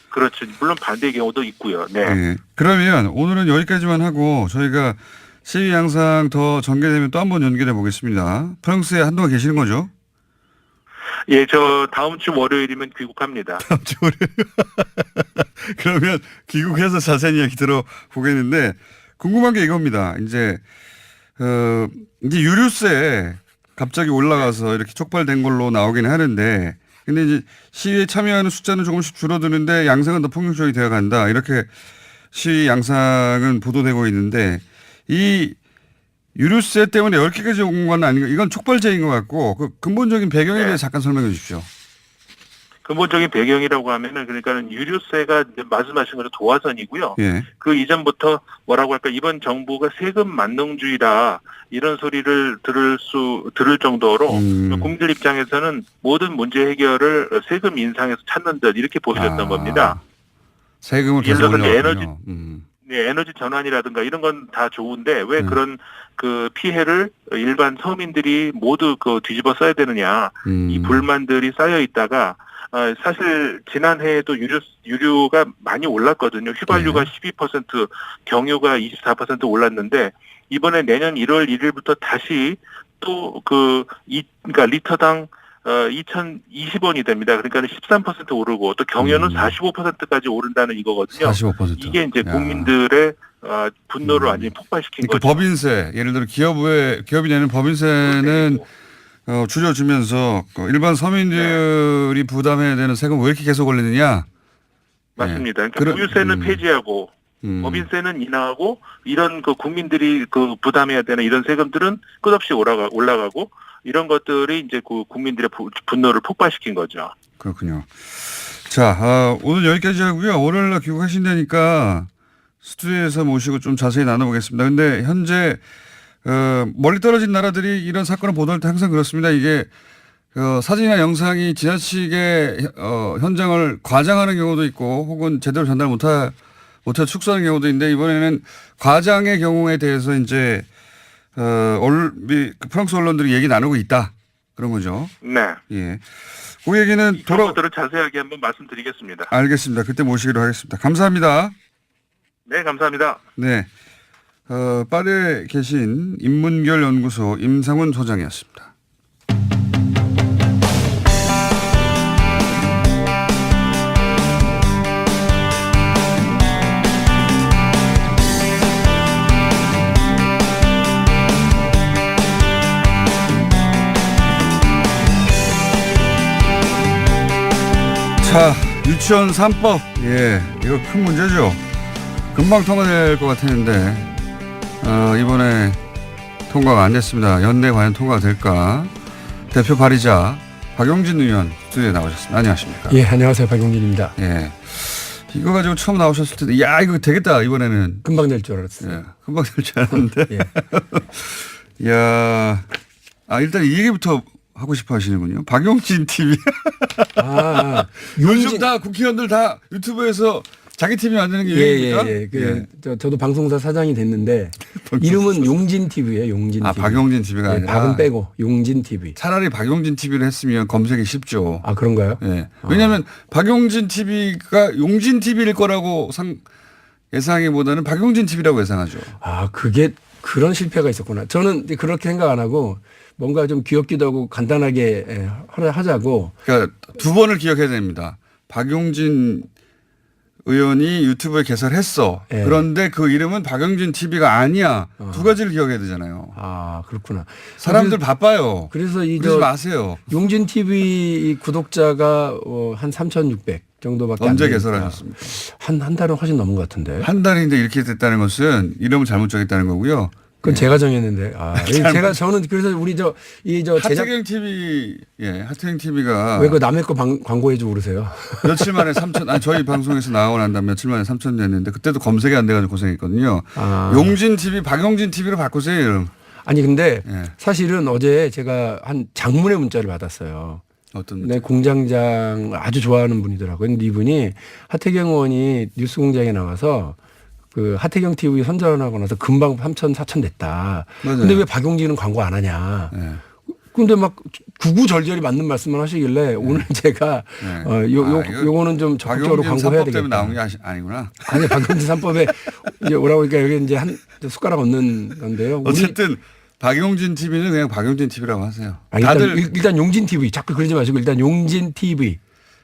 그렇죠. 물론 반대의 경우도 있고요. 네. 그러면 오늘은 여기까지만 하고 저희가 시위 양상 더 전개되면 또 한번 연결해 보겠습니다. 프랑스에 한동안 계시는 거죠? 예, 저 다음 주 월요일이면 귀국합니다. 다음 주 월요일. 그러면 귀국해서 자세한 이야기 들어보겠는데 궁금한 게 이겁니다. 이제 유류세 갑자기 올라가서 이렇게 촉발된 걸로 나오긴 하는데, 근데 이제 시위에 참여하는 숫자는 조금씩 줄어드는데 양상은 더 폭력적이 되어 간다, 이렇게 시위 양상은 보도되고 있는데, 이 유류세 때문에 10개까지 온 건 아닌가? 이건 촉발제인 것 같고, 그 근본적인 배경에 대해서 잠깐 설명해 주십시오. 근본적인 배경이라고 하면은 그러니까는 유류세가 말씀하신 것처럼 도화선이고요. 그 이전부터 뭐라고 할까, 이번 정부가 세금 만능주의다 이런 소리를 들을 정도로 국민들 입장에서는 모든 문제 해결을 세금 인상에서 찾는 듯 이렇게 보여졌던 겁니다. 세금을 계속 올려가군요. 에너지 전환이라든가 이런 건 다 좋은데 왜 그런 그 피해를 일반 서민들이 모두 그 뒤집어 써야 되느냐, 이 불만들이 쌓여 있다가 사실 지난해에도 유류가 많이 올랐거든요. 휘발유가 12%, 경유가 24% 올랐는데 이번에 내년 1월 1일부터 다시 또 그러니까 리터당 2,020원이 됩니다. 그러니까 13% 오르고 또 경유는 45%까지 오른다는 이거거든요. 45%. 이게 이제 국민들의 분노를 완전히 폭발시킨 그러니까 거죠. 법인세, 예를 들어 기업이 내는 법인세는 줄여주면서 일반 서민들이 부담해야 되는 세금 왜 이렇게 계속 올리느냐? 맞습니다. 그러니까 부유세는 폐지하고 법인세는 인하하고 이런 그 국민들이 그 부담해야 되는 이런 세금들은 끝없이 올라가고 이런 것들이 이제 그 국민들의 분노를 폭발시킨 거죠. 그렇군요. 자, 오늘 여기까지 하고요. 월요일날 귀국하신다니까 스튜디오에서 모시고 좀 자세히 나눠보겠습니다. 근데 현재 멀리 떨어진 나라들이 이런 사건을 보도할 때 항상 그렇습니다. 이게 사진이나 영상이 지나치게 현장을 과장하는 경우도 있고 혹은 제대로 전달 못해 축소하는 경우도 있는데 이번에는 과장의 경우에 대해서 이제 프랑스 언론들이 얘기 나누고 있다. 그런 거죠. 네. 예. 그 얘기는 이런 것들을 자세하게 한번 말씀드리겠습니다. 알겠습니다. 그때 모시기로 하겠습니다. 감사합니다. 네, 감사합니다. 네. 파리에 계신 인문결 연구소 임상훈 소장이었습니다. 자, 유치원 3법. 예, 이거 큰 문제죠. 금방 통과될 것 같았는데, 이번에 통과가 안 됐습니다. 연내 과연 통과가 될까? 대표 발의자 박용진 의원 스튜디오에 나오셨습니다. 안녕하십니까? 예, 안녕하세요. 박용진입니다. 예. 이거 가지고 처음 나오셨을 때도, 야, 이거 되겠다, 이번에는. 금방 될 줄 알았어요. 예, 금방 될 줄 알았는데. 예. 야, 일단 이 얘기부터 하고 싶어 하시는군요. 박용진 TV. 요즘 다 국회의원들 다 유튜브에서 자기 TV 만드는 게 유행입니까? 예. 저도 방송사 사장이 됐는데 이름은 용진 TV예요. 용진 TV. 박용진 TV가 아니라. 박은 빼고 용진 TV. 차라리 박용진 TV를 했으면 검색이 쉽죠. 아, 그런가요? 예. 왜냐하면 박용진 TV가 용진 TV일 거라고 예상하기보다는 박용진 TV라고 예상하죠. 아, 그게 그런 실패가 있었구나. 저는 그렇게 생각 안 하고 뭔가 좀 귀엽기도 하고 간단하게 하자고. 그러니까 두 번을 기억해야 됩니다. 박용진 의원이 유튜브에 개설했어. 예. 그런데 그 이름은 박용진 TV가 아니야. 두 가지를 기억해야 되잖아요. 아, 그렇구나. 사람들 바빠요. 그래서 그러지 마세요. 용진 TV 구독자가 한 3,600 정도밖에 언제 안 되니까. 개설하셨습니까? 한 달은 훨씬 넘은 것 같은데. 한 달인데 이렇게 됐다는 것은 이름을 잘못 정했다는 거고요. 그건 제가 정했는데. 저는 그래서 우리 제작 하태경 TV, 하태경 TV가 왜 그 남의 거 광고해주고 그러세요? 며칠 만에 3천, 저희 방송에서 나오고 난 다음에 며칠 만에 3천 됐는데 그때도 검색이 안 돼가지고 고생했거든요. 용진 TV, 박용진 TV로 바꾸세요, 이름. 아니, 근데 예. 사실은 어제 제가 한 장문의 문자를 받았어요. 어떤? 네, 공장장 아주 좋아하는 분이더라고요. 근데 이분이 하태경 의원이 뉴스 공장에 나와서 그 하태경 TV 선전하고 나서 금방 3천, 4천 됐다. 맞아요. 근데 왜 박용진은 광고 안 하냐. 네. 근데 막 구구절절히 맞는 말씀을 하시길래 오늘 제가 요거는 좀 적극적으로 광고해야 되겠다. 때문에 나온 게 아니구나. 아니, 박용진 3법에 이제 오라고 그러니까 여기 이제 한 숟가락 얹는 건데요. 어쨌든 박용진 TV는 그냥 박용진 TV라고 하세요. 일단 용진 TV 자꾸 그러지 마시고 일단 용진 TV.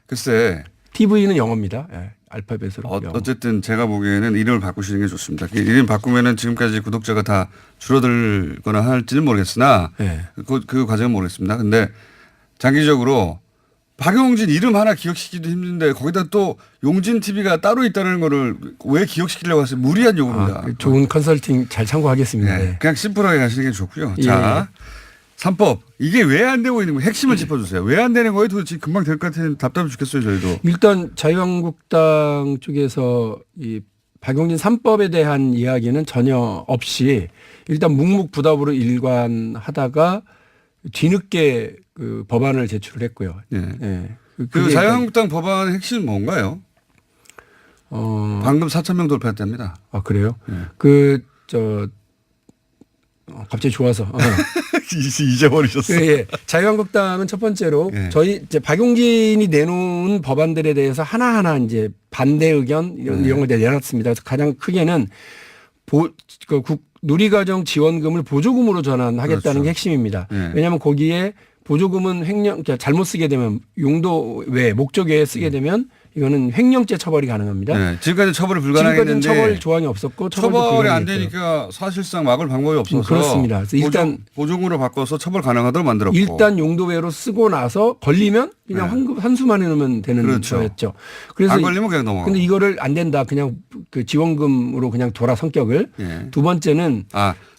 글쎄. TV는 영어입니다. 예, 알파벳으로. 어쨌든 제가 보기에는 이름을 바꾸시는 게 좋습니다. 이름 바꾸면은 지금까지 구독자가 다 줄어들거나 할지는 모르겠으나 네. 그 과정은 모르겠습니다. 근데 장기적으로 박용진 이름 하나 기억시키기도 힘든데 거기다 또 용진 TV가 따로 있다는 거를 왜 기억시키려고 하세요? 무리한 요구입니다. 좋은 컨설팅 잘 참고하겠습니다. 네. 네. 그냥 심플하게 가시는 게 좋고요. 예. 자, 3법. 이게 왜 안 되고 있는 거예요? 핵심을 짚어주세요. 왜 안 되는 거예요? 도대체 금방 될 것 같아요. 답답해 죽겠어요, 저희도. 일단 자유한국당 쪽에서 이 박용진 3법에 대한 이야기는 전혀 없이 일단 묵묵부답으로 일관하다가 뒤늦게 그 법안을 제출을 했고요. 예. 네. 그 자유한국당 법안의 핵심은 뭔가요? 방금 4,000명 돌파했답니다. 아, 그래요? 예. 갑자기 좋아서. 잊어버리셨어요. 예. 자유한국당은 첫 번째로 예. 저희 이제 박용진이 내놓은 법안들에 대해서 하나하나 이제 반대 의견 이런 걸 내놨습니다. 그래서 가장 크게는 누리과정 지원금을 보조금으로 전환하겠다는 그렇죠. 게 핵심입니다. 예. 왜냐하면 거기에 보조금은 그러니까 잘못 쓰게 되면 용도 외 목적 외에 쓰게 되면 이거는 횡령죄 처벌이 가능합니다. 네. 지금까지 처벌이 지금까지는 불가능했는데 처벌 조항이 없었고 처벌이 안 불가능했고요. 되니까 사실상 막을 방법이 없어서 그렇습니다. 그래서 일단 보증으로 바꿔서 처벌 가능하도록 만들었고 일단 용도외로 쓰고 나서 걸리면 그냥 네. 환수만 해놓으면 되는 그렇죠. 거였죠. 그래서 안 걸리면 그냥 넘어가. 근데 이거를 안 된다. 그냥 그 지원금으로 그냥 돌아 성격을. 예. 두 번째는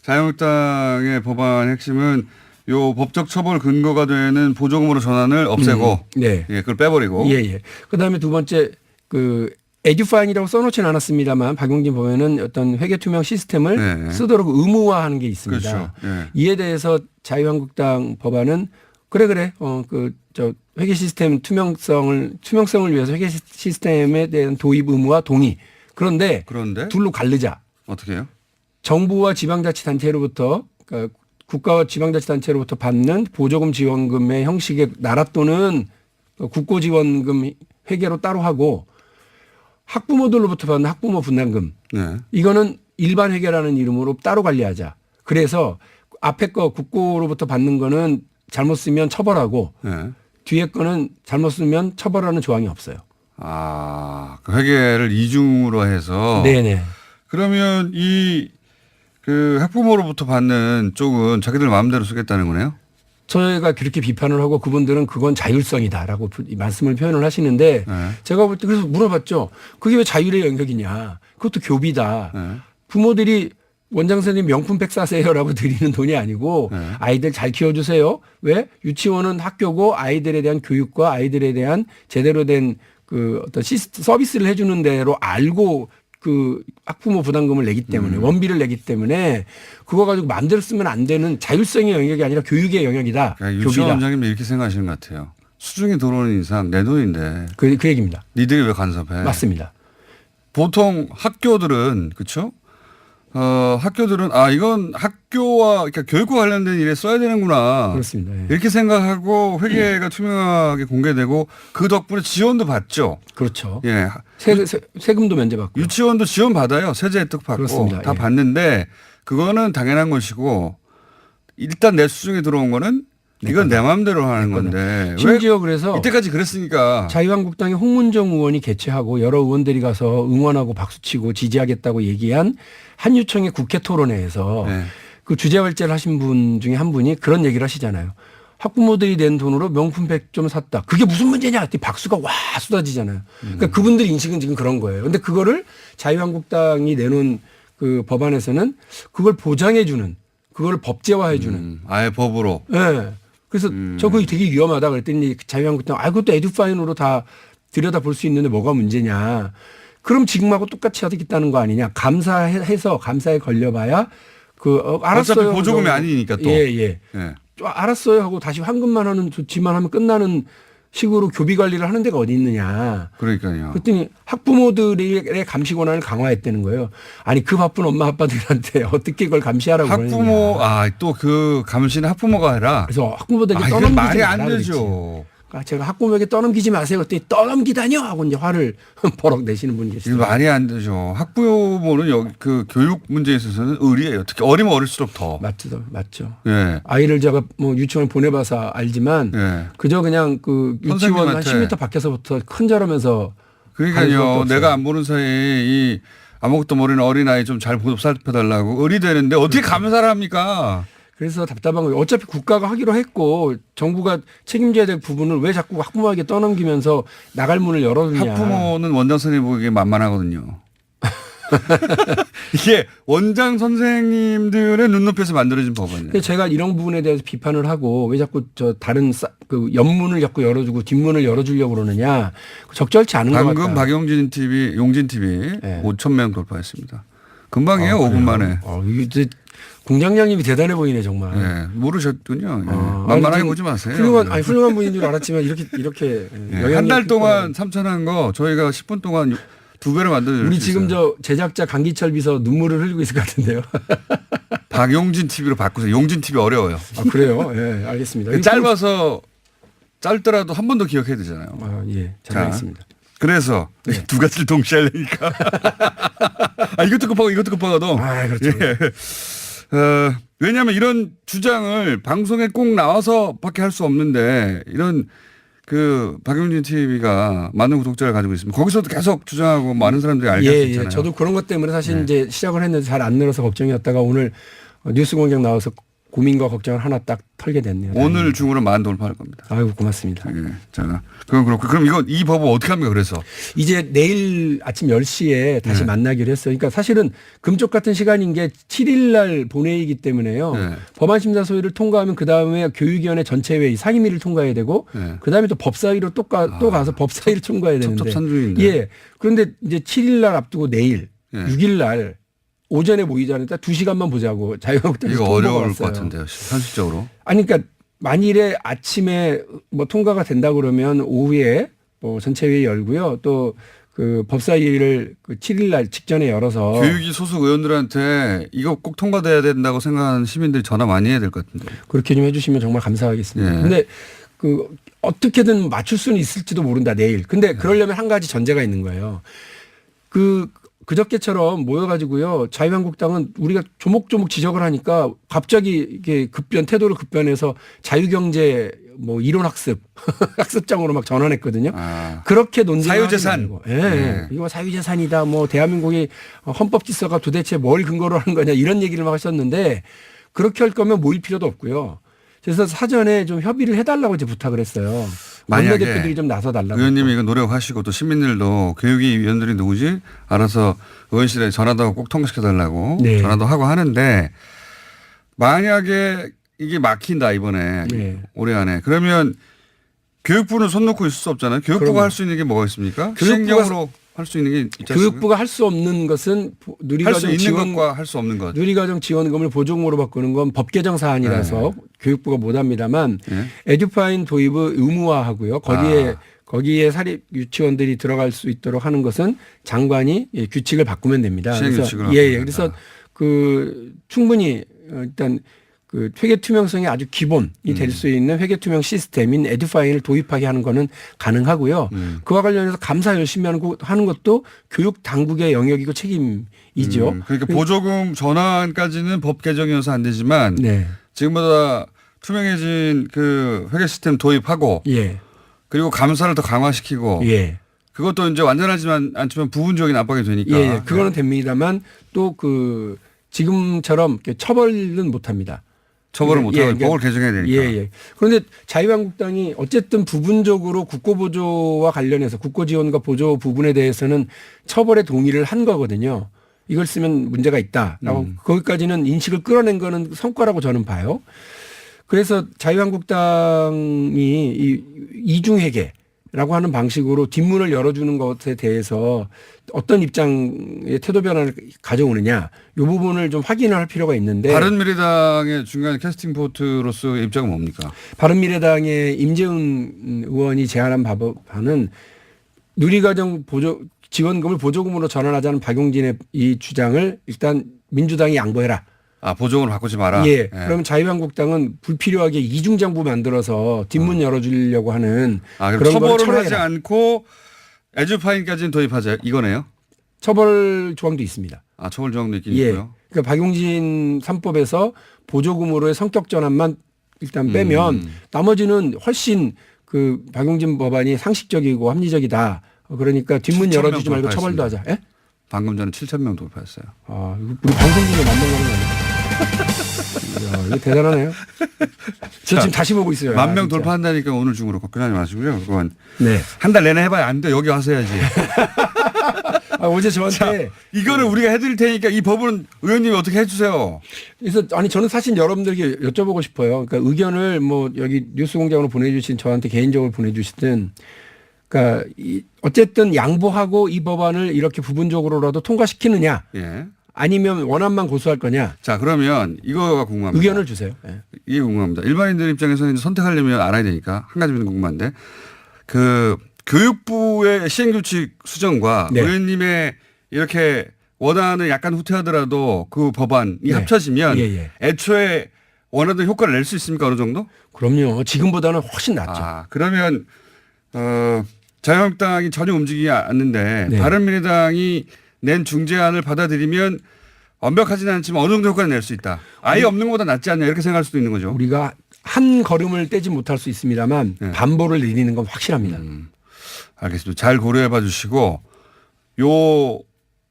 자유한국당의 법안의 핵심은 요 법적 처벌 근거가 되는 보조금으로 전환을 없애고 네. 예, 그걸 빼버리고 예. 그다음에 두 번째 그 에듀파인이라고 써놓지는 않았습니다만 박용진 법원은 어떤 회계 투명 시스템을 네. 쓰도록 의무화하는 게 있습니다. 그렇죠. 예. 이에 대해서 자유한국당 법안은 그래 저 회계 시스템 투명성을 위해서 회계 시스템에 대한 도입 의무와 동의. 그런데 둘로 가르자. 어떻게 해요? 정부와 지방자치단체로부터 그러니까 국가와 지방자치단체로부터 받는 보조금 지원금의 형식의 나라 또는 국고지원금 회계로 따로 하고 학부모들로부터 받는 학부모 분담금 네. 이거는 일반 회계라는 이름으로 따로 관리하자. 그래서 앞에 거 국고로부터 받는 거는 잘못 쓰면 처벌하고 네. 뒤에 거는 잘못 쓰면 처벌하는 조항이 없어요. 그 회계를 이중으로 해서 네네. 그러면 그 학부모로부터 받는 쪽은 자기들 마음대로 쓰겠다는 거네요? 저희가 그렇게 비판을 하고 그분들은 그건 자율성이다라고 말씀을 표현을 하시는데 네. 제가 볼 때 그래서 물어봤죠. 그게 왜 자율의 영역이냐. 그것도 교비다. 네. 부모들이 원장 선생님 명품백 사세요라고 드리는 돈이 아니고 네. 아이들 잘 키워주세요. 왜? 유치원은 학교고 아이들에 대한 교육과 아이들에 대한 제대로 된 그 어떤 서비스를 해주는 대로 알고 그 학부모 부담금을 내기 때문에 원비를 내기 때문에 그거 가지고 마음대로 쓰면 안 되는 자율성의 영역이 아니라 교육의 영역이다. 그러니까 교비다. 유치원 원장님도 이렇게 생각하시는 것 같아요. 수중이 들어오는 이상 내 돈인데 그 얘기입니다. 니들이 왜 간섭해? 맞습니다. 보통 학교들은 그렇죠? 학교들은 이건 학교와 그러니까 교육과 관련된 일에 써야 되는구나. 그렇습니다. 예. 이렇게 생각하고 회계가 투명하게 공개되고 그 덕분에 지원도 받죠. 그렇죠. 예. 세금도 면제받고. 유치원도 지원 받아요. 세제 혜택 받고 그렇습니다. 다 예. 받는데 그거는 당연한 것이고 일단 내 수중에 들어온 거는 이건 내 마음대로 하는 건데 심지어 왜 그래서 이때까지 그랬으니까 자유한국당의 홍문정 의원이 개최하고 여러 의원들이 가서 응원하고 박수치고 지지하겠다고 얘기한 한유총의 국회 토론회에서 네. 그 주재 발제를 하신 분 중에 한 분이 그런 얘기를 하시잖아요. 학부모들이 낸 돈으로 명품백 좀 샀다. 그게 무슨 문제냐? 그때 박수가 와 쏟아지잖아요. 그러니까 그분들 인식은 지금 그런 거예요. 근데 그거를 자유한국당이 내놓은 그 법안에서는 그걸 보장해 주는 그걸 법제화해 주는 아예 법으로. 네. 그래서 저 그게 되게 위험하다 그랬더니 자유한국당 그것도 에듀파인으로 다 들여다 볼 수 있는데 뭐가 문제냐. 그럼 지금하고 똑같이 하겠다는 거 아니냐. 감사해서 감사에 걸려봐야 알았어요. 어차피 보조금이 아니니까 또. 예. 예. 알았어요 하고 다시 환급만 하는 조치만 하면 끝나는 식으로 교비 관리를 하는 데가 어디 있느냐. 그러니까요. 그랬더니 학부모들의 감시 권한을 강화했다는 거예요. 아니 그 바쁜 엄마 아빠들한테 어떻게 그걸 감시하라고 학부모 그러느냐. 또 그 감시는 학부모가 해라. 그래서 학부모들에게 이건 떠넘기지 말이 마라 안 그랬지. 되죠. 그러니까 제가 학부모에게 떠넘기지 마세요. 그랬더니 떠넘기다뇨 하고 이제 화를 버럭 내시는 분이 이거 계시죠. 말이 안 되죠. 학부모는 여기 그 교육 문제에 있어서는 의리예요. 특히 어리면 어릴수록 더. 맞죠. 예. 아이를 제가 뭐 유치원 보내봐서 알지만 예. 그저 그냥 그 유치원 한 선생님한테. 10m 밖에서부터 큰절하면서 그러니까요. 내가 안 보는 사이에 이 아무것도 모르는 어린아이 좀 잘 살펴달라고 의리되는데 어떻게 감사를 합니까? 그래서 답답한 거예요. 어차피 국가가 하기로 했고 정부가 책임져야 될 부분을 왜 자꾸 학부모에게 떠넘기면서 나갈 문을 열어두냐. 학부모는 원장 선생님 보기에 만만하거든요. 이게 원장 선생님들의 눈높이에서 만들어진 법안이에요. 근데 제가 이런 부분에 대해서 비판을 하고 왜 자꾸 다른 그 옆문을 자꾸 열어주고 뒷문을 열어주려고 그러느냐. 적절치 않은 것 같다. 방금 박용진 TV, 용진 TV 네. 5,000명 돌파했습니다. 금방이에요. 5분 만에. 이게 공장장님이 대단해 보이네 정말. 네, 모르셨군요. 네. 만만하게 보지 마세요. 훌륭한 분인 줄 알았지만 이렇게 네, 한 달 동안 3,000한 거 저희가 10분 동안 2배로 만들어줄 우리 수 지금 있어요. 저 제작자 강기철 비서 눈물을 흘리고 있을 것 같은데요. 박용진 TV로 바꾸세요. 용진 TV 어려워요. 그래요? 예, 알겠습니다. 짧아서 짧더라도 한 번 더 기억해야 되잖아요. 예, 잘 알겠습니다. 그래서 두 가지를 동시에 하려니까. 이것도 급하고 이것도 급하거든. 그렇죠. 예. 왜냐하면 이런 주장을 방송에 꼭 나와서 밖에 할 수 없는데 이런 그 박용진 TV가 많은 구독자를 가지고 있습니다. 거기서도 계속 주장하고 많은 사람들이 알게 할 수 있잖아요. 저도 그런 것 때문에 사실 이제 시작을 했는데 잘 안 늘어서 걱정이었다가 오늘 뉴스공장 나와서 고민과 걱정을 하나 딱 털게 됐네요. 오늘 중으로 만 돌파할 겁니다. 아이고 고맙습니다. 예. 자, 그럼 그렇고 그럼 이 법은 어떻게 합니까? 그래서 이제 내일 아침 10시에 다시 네. 만나기로 했어요. 그러니까 사실은 금쪽 같은 시간인 게 7일 날 본회의이기 때문에요. 네. 법안심사 소위를 통과하면 그다음에 교육위원회 전체 회의 상임위를 통과해야 되고 네. 그다음에 또 법사위로 또 가서 법사위를 통과해야 되는데. 첩첩산중인데. 예. 그런데 이제 7일 날 앞두고 내일 네. 6일 날 오전에 모이자 하니까 2시간만 보자고 자유한국당에서 이거 통보가 어려울 왔어요. 것 같은데요. 현실적으로. 아니 그러니까 만일에 아침에 뭐 통과가 된다 그러면 오후에 뭐 전체 회의 열고요. 또 그 법사위를 그 7일 날 직전에 열어서 교육위 소속 의원들한테 이거 꼭 통과돼야 된다고 생각하는 시민들이 전화 많이 해야 될 것 같은데. 그렇게 좀 해주시면 정말 감사하겠습니다. 예. 근데 그 어떻게든 맞출 수는 있을지도 모른다 내일. 근데 그러려면 한 가지 전제가 있는 거예요. 그저께처럼 모여가지고요. 자유한국당은 우리가 조목조목 지적을 하니까 갑자기 이게 태도를 급변해서 자유경제 뭐 이론학습, 학습장으로 막 전환했거든요. 아. 그렇게 논쟁을 사유재산. 하지 말고. 예. 이거 사유재산이다. 뭐 대한민국이 헌법 질서가 도대체 뭘 근거로 하는 거냐 이런 얘기를 막 하셨는데 그렇게 할 거면 모일 필요도 없고요. 그래서 사전에 좀 협의를 해달라고 이제 부탁을 했어요. 만약에 원내대표들이 좀 나서달라고. 의원님이 이거 노력하시고 또 시민들도 교육위 위원들이 누구지? 알아서 의원실에 전화도 하고 꼭 통과시켜달라고 네. 전화도 하고 하는데 만약에 이게 막힌다 이번에 네. 올해 안에 그러면 교육부는 손 놓고 있을 수 없잖아요. 교육부가 그럼요. 할 수 있는 게 뭐가 있습니까? 교육부가 시행령으로 할 수 있는 게 있지 않습니까? 교육부가 할 수 없는 것은 할 수 누리과정 있는 지원 것과 할 수 없는 것. 누리과정 지원금을 보조금으로 바꾸는 건 법 개정 사안이라서 교육부가 못합니다만 네. 에듀파인 도입을 의무화하고요. 거기에 사립 유치원들이 들어갈 수 있도록 하는 것은 장관이 규칙을 바꾸면 됩니다. 시행 그래서 규칙을 예, 바꾸면 그래서 된다. 그 충분히 일단 그 회계 투명성이 아주 기본이 될 수 있는 회계 투명 시스템인 에듀파인을 도입하게 하는 거는 가능하고요. 그와 관련해서 감사 열심히 하는 것도 교육 당국의 영역이고 책임이죠. 그러니까 보조금 전환까지는 법 개정이어서 안 되지만 네. 지금보다 투명해진 그 회계 시스템 도입하고 예. 그리고 감사를 더 강화시키고 예. 그것도 이제 완전하지만 않지만 부분적인 압박이 되니까. 예. 그거는 됩니다만 또 그 지금처럼 이렇게 처벌은 못 합니다. 처벌을 못하고 그러니까 법을 개정해야 되니까. 예. 그런데 자유한국당이 어쨌든 부분적으로 국고보조와 관련해서 국고지원과 보조 부분에 대해서는 처벌에 동의를 한 거거든요. 이걸 쓰면 문제가 있다라고 거기까지는 인식을 끌어낸 거는 성과라고 저는 봐요. 그래서 자유한국당이 이 이중회계라고 하는 방식으로 뒷문을 열어주는 것에 대해서 어떤 입장의 태도 변화를 가져오느냐 이 부분을 좀 확인을 할 필요가 있는데 바른미래당의 중간 캐스팅 보트로서의 입장은 뭡니까? 바른미래당의 임재훈 의원이 제안한 법안은 누리과정 지원금을 보조금으로 전환하자는 박용진의 이 주장을 일단 민주당이 양보해라. 아, 보조금을 바꾸지 마라. 예. 그러면 자유한국당은 불필요하게 이중장부 만들어서 뒷문 열어주려고 하는 아, 그럼 그런 걸 처벌을 하지 철회해라. 않고 에듀파인까지는 도입하자 이거네요. 처벌 조항도 있습니다. 아, 처벌 조항도 있긴 예. 있고요. 그러니까 박용진 3법에서 보조금으로의 성격 전환만 일단 빼면 나머지는 훨씬 그 박용진 법안이 상식적이고 합리적이다. 그러니까 뒷문 7,000명 열어주지 말고 처벌도 돌파했습니다. 하자. 예? 방금 전에 7,000명 돌파했어요. 아, 이거 우리 방송 중에 만나는 거 아니에요? 이야, 이거 대단하네요. 저 지금 다시 보고 있어요. 10,000명 진짜. 돌파한다니까 오늘 중으로 걱정하지 마시고요. 그건 네. 한 달 내내 해봐야 안 돼. 여기 와서 해야지. 아, 어제 저한테 이거는 우리가 해드릴 테니까 이 법은 의원님이 어떻게 해주세요. 그래서 아니 저는 사실 여러분들에게 여쭤보고 싶어요. 그러니까 의견을 뭐 여기 뉴스공장으로 보내주신 저한테 개인적으로 보내주시든, 그러니까 어쨌든 양보하고 이 법안을 이렇게 부분적으로라도 통과시키느냐, 예. 아니면 원안만 고수할 거냐. 자, 그러면 이거가 궁금합니다. 의견을 주세요. 예. 이게 궁금합니다. 일반인들 입장에서는 이제 선택하려면 알아야 되니까 한 가지는 궁금한데 그 교육부의 시행규칙 수정과 네. 의원님의 이렇게 원안을 약간 후퇴하더라도 그 법안이 네. 합쳐지면 예. 애초에 원하던 효과를 낼 수 있습니까? 어느 정도? 그럼요. 지금보다는 훨씬 낫죠. 아, 그러면 자유한국당이 전혀 움직이지 않는데 네. 바른미래당이 낸 중재안을 받아들이면 완벽하지는 않지만 어느 정도 효과를 낼 수 있다. 아예 없는 것보다 낫지 않냐 이렇게 생각할 수도 있는 거죠. 우리가 한 걸음을 떼지 못할 수 있습니다만 네. 반보를 내리는 건 확실합니다. 알겠습니다. 잘 고려해 봐 주시고 요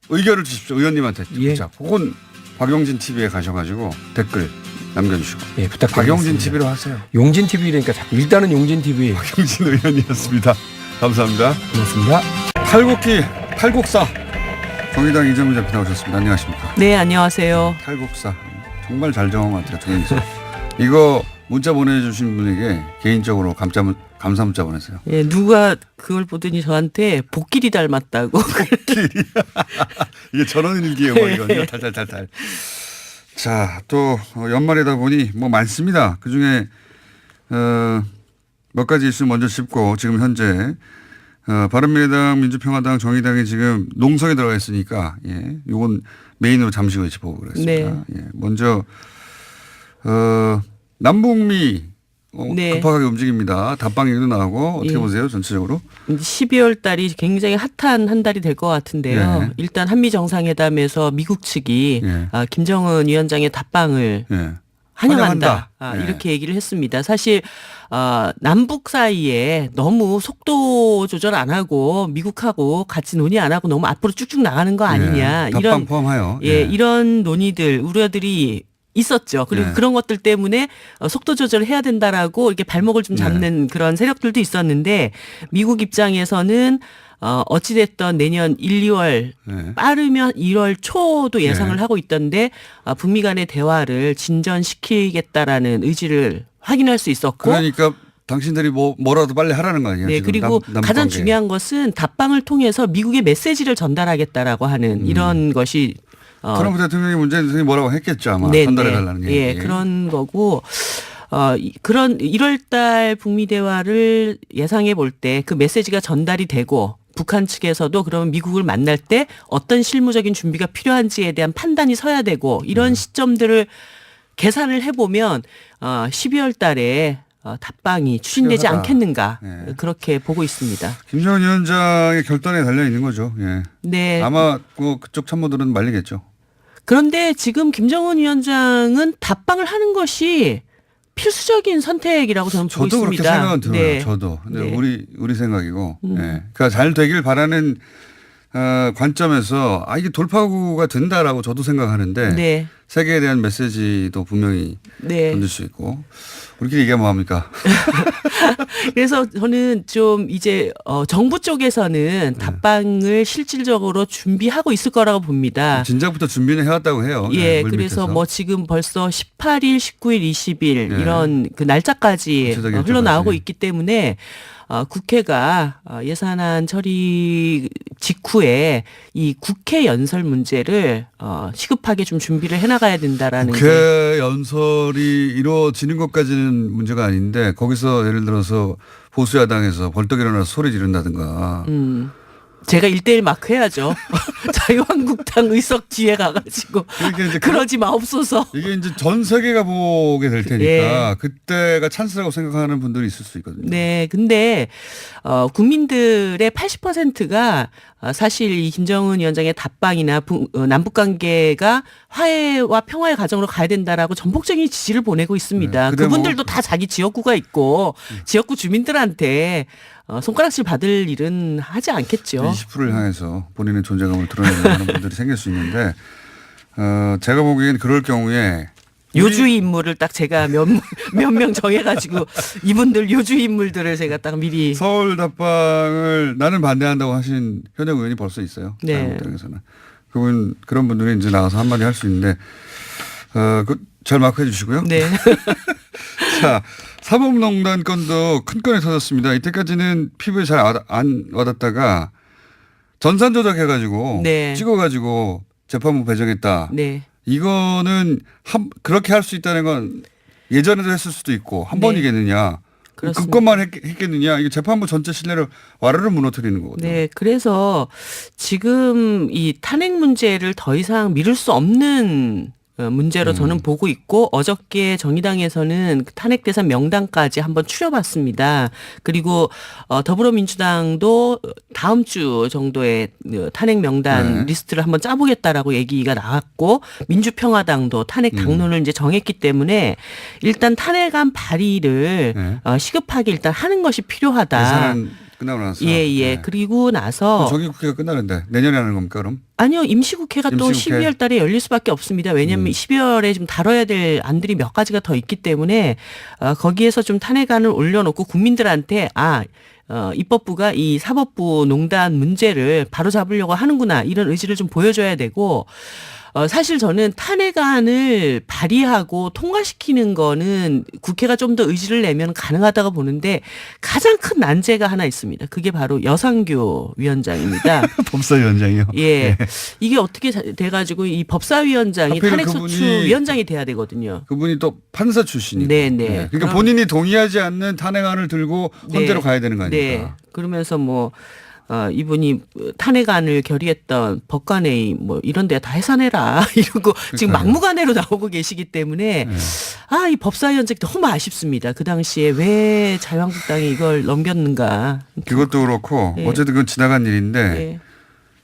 의견을 주십시오. 의원님한테. 예. 자, 혹은 박용진 TV에 가셔가지고 댓글 남겨주시고. 예, 부탁드리겠습니다. 박용진 TV로 하세요. 용진 TV라니까 자꾸 일단은 용진 TV. 박용진 의원이었습니다. 감사합니다. 고맙습니다. 탈곡사 정의당 이정미 대표 나오셨습니다. 안녕하십니까? 네, 안녕하세요. 탈곡사 정말 잘 정한 것 같아요. 정의사. 이거 문자 보내주신 분에게 개인적으로 감사 문자 보내세요. 예, 누가 그걸 보더니 저한테 복길이 닮았다고. 이게 전원일기의 음악이거든요. 탈탈탈탈. 자, 또 연말이다 보니 뭐 많습니다. 그중에 몇 가지 이슈 먼저 짚고 지금 현재 바른미래당, 민주평화당, 정의당이 지금 농성에 들어가 있으니까 예, 이건 메인으로 잠시 후에 짚어보겠습니다. 네. 예, 먼저 남북미 네. 급하게 움직입니다. 답방 얘기도 나오고 어떻게 예. 보세요 전체적으로? 12월 달이 굉장히 핫한 한 달이 될 것 같은데요. 네. 일단 한미 정상회담에서 미국 측이 예. 김정은 위원장의 답방을 예. 환영한다. 예. 이렇게 얘기를 했습니다. 사실 남북 사이에 너무 속도 조절 안 하고 미국하고 같이 논의 안 하고 너무 앞으로 쭉쭉 나가는 거 아니냐. 예. 답방 이런 포함하여. 예, 이런 논의들 우려들이 있었죠. 그리고 네. 그런 것들 때문에 속도 조절을 해야 된다라고 이렇게 발목을 좀 잡는 그런 세력들도 있었는데 미국 입장에서는 어찌됐던 내년 1, 2월 네. 빠르면 1월 초도 예상을 네. 하고 있던데 북미 간의 대화를 진전시키겠다라는 의지를 확인할 수 있었고 그러니까 당신들이 뭐라도 빨리 하라는 거 아니에요? 네, 지금 그리고 남북 가장 관계. 중요한 것은 답방을 통해서 미국의 메시지를 전달하겠다라고 하는 이런 것이 트럼프 대통령이 문재인 대통령이 뭐라고 했겠죠 아마 네, 전달해달라는 얘기. 예, 그런 거고 그런 1월달 북미 대화를 예상해 볼 때 그 메시지가 전달이 되고 북한 측에서도 그러면 미국을 만날 때 어떤 실무적인 준비가 필요한지에 대한 판단이 서야 되고 이런 시점들을 계산을 해보면 12월 달에 답방이 추진되지 필요하다. 않겠는가 네. 그렇게 보고 있습니다. 김정은 위원장의 결단에 달려 있는 거죠. 예. 네. 아마 그쪽 참모들은 말리겠죠. 그런데 지금 김정은 위원장은 답방을 하는 것이 필수적인 선택이라고 저는 보고 저도 있습니다. 그렇게 생각은 들어요. 네. 저도. 근데 네. 우리 생각이고. 예. 그러니까 잘 되길 바라는 관점에서 이게 돌파구가 된다라고 저도 생각하는데 네. 세계에 대한 메시지도 분명히 네. 던질 수 있고. 우리끼리 얘기하면 뭐합니까? 그래서 저는 좀 이제 정부 쪽에서는 네. 답방을 실질적으로 준비하고 있을 거라고 봅니다. 진작부터 준비는 해왔다고 해요. 예, 물 그래서 밑에서. 뭐 지금 벌써 18일, 19일, 20일 네. 이런 그 날짜까지 구체적인 흘러나오고 일정까지. 있기 때문에 국회가 예산안 처리 직후에 이 국회 연설 문제를 시급하게 좀 준비를 해나가야 된다라는 게. 국회 연설이 이루어지는 것까지는 문제가 아닌데 거기서 예를 들어서 보수야당에서 벌떡 일어나서 소리 지른다든가 제가 1대1 마크 해야죠. 자유한국당 의석 뒤에 가가지고 그러니까 이제 그러지 마옵소서. 이게 이제 전 세계가 보게 될 테니까 예. 그때가 찬스라고 생각하는 분들이 있을 수 있거든요. 네, 근데 국민들의 80%가 사실 이 김정은 위원장의 답방이나 남북 관계가 화해와 평화의 과정으로 가야 된다라고 전폭적인 지지를 보내고 있습니다. 네, 근데 그분들도 다 자기 지역구가 있고 지역구 주민들한테 손가락질 받을 일은 하지 않겠죠. 20%를 향해서 본인의 존재감을 드러내는 많은 분들이 생길 수 있는데 제가 보기엔 그럴 경우에 요주의 인물을 딱 제가 몇 명 정해가지고 이분들 요주의 인물들을 제가 딱 미리. 서울 답방을 나는 반대한다고 하신 현역 의원이 벌써 있어요. 네. 자유한국당에서는. 그런 분들이 이제 나와서 한마디 할 수 있는데 잘 마크해 주시고요. 네. 자, 사법농단 건도 큰 건이 터졌습니다. 이때까지는 피부에 잘 안 와닿다가 전산 조작해가지고 네. 찍어가지고 재판부 배정했다. 네. 이거는 그렇게 할 수 있다는 건 예전에도 했을 수도 있고 한 네. 번이겠느냐. 그렇습니다. 그것만 했겠느냐. 이게 재판부 전체 신뢰를 와르르 무너뜨리는 거거든요. 네, 그래서 지금 이 탄핵 문제를 더 이상 미룰 수 없는 문제로 저는 보고 있고 어저께 정의당에서는 탄핵 대상 명단까지 한번 추려봤습니다. 그리고 더불어민주당도 다음 주 정도에 탄핵 명단 리스트를 한번 짜보겠다라고 얘기가 나왔고 민주평화당도 탄핵 당론을 이제 정했기 때문에 일단 탄핵안 발의를 시급하게 일단 하는 것이 필요하다. 예산안 끝나고 나서. 예. 그리고 나서 정기국회가 끝나는데 내년에 하는 겁니까 그럼? 아니요. 임시국회가 또 임시국회. 12월 달에 열릴 수밖에 없습니다. 왜냐하면 12월에 좀 다뤄야 될 안들이 몇 가지가 더 있기 때문에 거기에서 좀 탄핵안을 올려놓고 국민들한테 입법부가 이 사법부 농단 문제를 바로잡으려고 하는구나 이런 의지를 좀 보여줘야 되고 사실 저는 탄핵안을 발의하고 통과시키는 거는 국회가 좀 더 의지를 내면 가능하다고 보는데 가장 큰 난제가 하나 있습니다. 그게 바로 여상규 위원장입니다. 법사위원장이요. 예. 이게 어떻게 돼가지고 이 법사위원장이 하필 탄핵소추위원장이 돼야 되거든요. 그분이 또 판사 출신이고. 네. 그러니까 본인이 동의하지 않는 탄핵안을 들고 헌재로 가야 되는 거 아닙니까? 네. 그러면서 이분이 탄핵안을 결의했던 법관회의 이런 데 다 해산해라 이러고 지금 막무가내로 나오고 계시기 때문에 이 법사위원장 너무 아쉽습니다. 그 당시에 왜 자유한국당이 이걸 넘겼는가. 그것도 그렇고 네. 어쨌든 그건 지나간 일인데 네.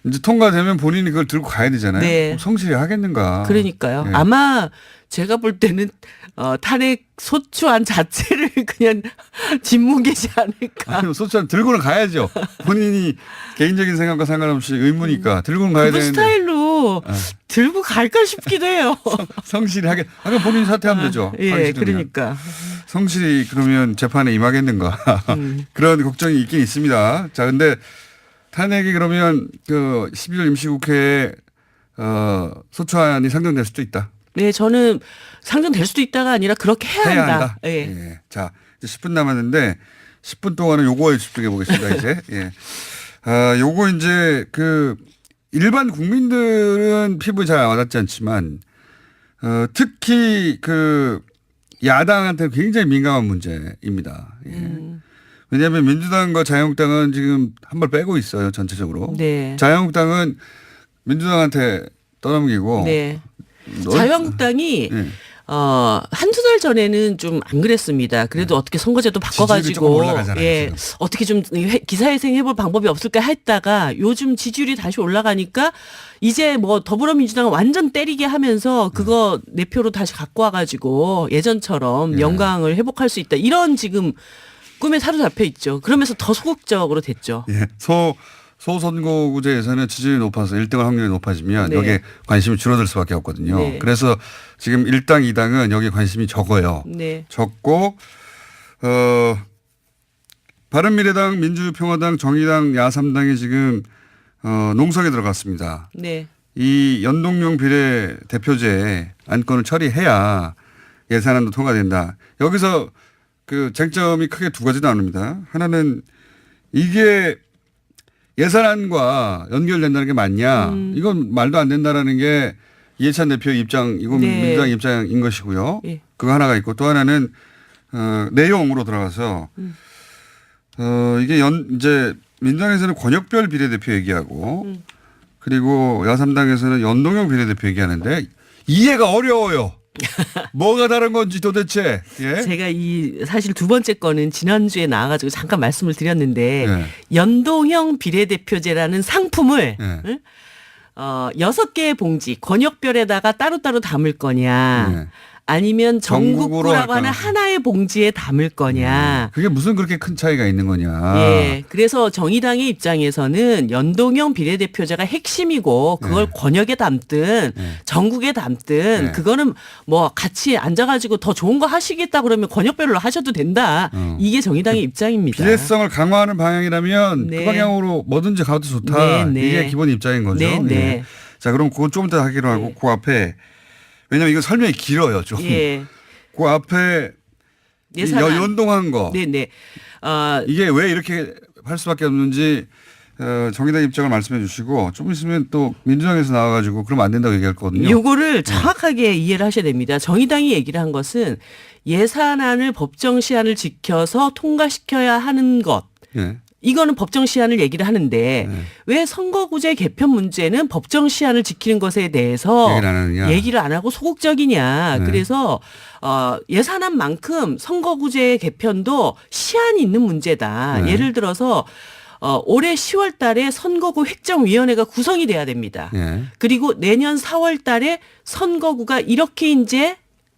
이제 통과되면 본인이 그걸 들고 가야 되잖아요. 네. 성실히 하겠는가. 그러니까요. 네. 아마 제가 볼 때는 탄핵 소추안 자체를 그냥 뒷무게지 않을까. 아니, 소추안 들고는 가야죠. 본인이 개인적인 생각과 상관없이 의무니까 들고는 가야 그 되는데. 스타일로 들고 갈까 싶기도 해요. 성실히 하게. 아까 본인이 사퇴하면 되죠. 예, 하기 싫으면. 그러니까. 성실히 그러면 재판에 임하겠는가. 그런 걱정이 있긴 있습니다. 자, 근데 탄핵이 그러면 그 12월 임시국회에 소추안이 상정될 수도 있다. 네, 저는 상정될 수도 있다가 아니라 그렇게 해야 한다. 예. 예. 자, 이제 10분 남았는데 10분 동안은 요거에 집중해 보겠습니다. 이제. 예. 요거 이제 그 일반 국민들은 피부에 잘 와닿지 않지만 특히 그 야당한테는 굉장히 민감한 문제입니다. 예. 왜냐하면 민주당과 자유한국당은 지금 한 발 빼고 있어요. 전체적으로. 네. 자유한국당은 민주당한테 떠넘기고. 네. 자유한국당이 네. 한두 달 전에는 좀 안 그랬습니다. 그래도 어떻게 선거제도 지지율이 조금 바꿔가지고 올라가잖아요, 예, 지금. 어떻게 좀 기사회생 해볼 방법이 없을까 했다가 요즘 지지율이 다시 올라가니까 이제 더불어민주당은 완전 때리게 하면서 그거 내 표로 다시 갖고 와가지고 예전처럼 영광을 회복할 수 있다. 이런 지금 꿈에 사로잡혀 있죠. 그러면서 더 소극적으로 됐죠. 예. 소선거구제에서는 지지율이 높아서 1등할 확률이 높아지면 네. 여기에 관심이 줄어들 수밖에 없거든요. 네. 그래서 지금 1당, 2당은 여기에 관심이 적어요. 네. 적고 바른미래당, 민주평화당, 정의당, 야3당이 지금 농성에 들어갔습니다. 네. 이 연동형 비례대표제 안건을 처리해야 예산안도 통과된다. 여기서 그 쟁점이 크게 두 가지 나옵니다. 하나는 이게 예산안과 연결된다는 게 맞냐. 이건 말도 안 된다라는 게 이해찬 대표의 입장, 이건 네. 민주당 입장인 것이고요. 예. 그거 하나가 있고 또 하나는 내용으로 들어가서 이게 이제 민주당에서는 권역별 비례대표 얘기하고 그리고 야3당에서는 연동형 비례대표 얘기하는데 이해가 어려워요. 뭐가 다른 건지 도대체. 예? 제가 사실 두 번째 거는 지난주에 나와가지고 잠깐 말씀을 드렸는데 네. 연동형 비례대표제라는 상품을 네. 6개의 봉지 권역별에다가 따로따로 담을 거냐 네. 아니면 전국으로 전국구라고 할 하는 거냐. 하나의 봉지에 담을 거냐. 그게 무슨 그렇게 큰 차이가 있는 거냐. 예. 그래서 정의당의 입장에서는 연동형 비례대표제가 핵심이고 그걸 권역에 담든 전국에 담든 네. 그거는 같이 앉아가지고 더 좋은 거 하시겠다 그러면 권역별로 하셔도 된다. 이게 정의당의 입장입니다. 비례성을 강화하는 방향이라면 네. 그 방향으로 뭐든지 가도 좋다. 네, 네. 이게 기본 입장인 거죠. 네, 네. 예. 자, 그럼 그건 좀 이따 하기로 하고 그 앞에 왜냐면 이거 설명이 길어요. 좀. 예. 그 앞에 예산안. 연동한 거. 네네. 이게 왜 이렇게 할 수밖에 없는지 정의당 입장을 말씀해 주시고 좀 있으면 또 민주당에서 나와가지고 그러면 안 된다고 얘기할 거거든요. 요거를 정확하게 이해를 하셔야 됩니다. 정의당이 얘기를 한 것은 예산안을 법정 시한을 지켜서 통과시켜야 하는 것. 예. 이거는 법정 시한을 얘기를 하는데 네. 왜 선거구제 개편 문제는 법정 시한을 지키는 것에 대해서 얘기를 안 하느냐. 얘기를 안 하고 소극적이냐. 네. 그래서 예산안 만큼 선거구제 개편도 시한이 있는 문제다. 네. 예를 들어서 올해 10월 달에 선거구 획정위원회가 구성이 돼야 됩니다. 예. 그리고 내년 4월 달에 선거구가 이렇게 이제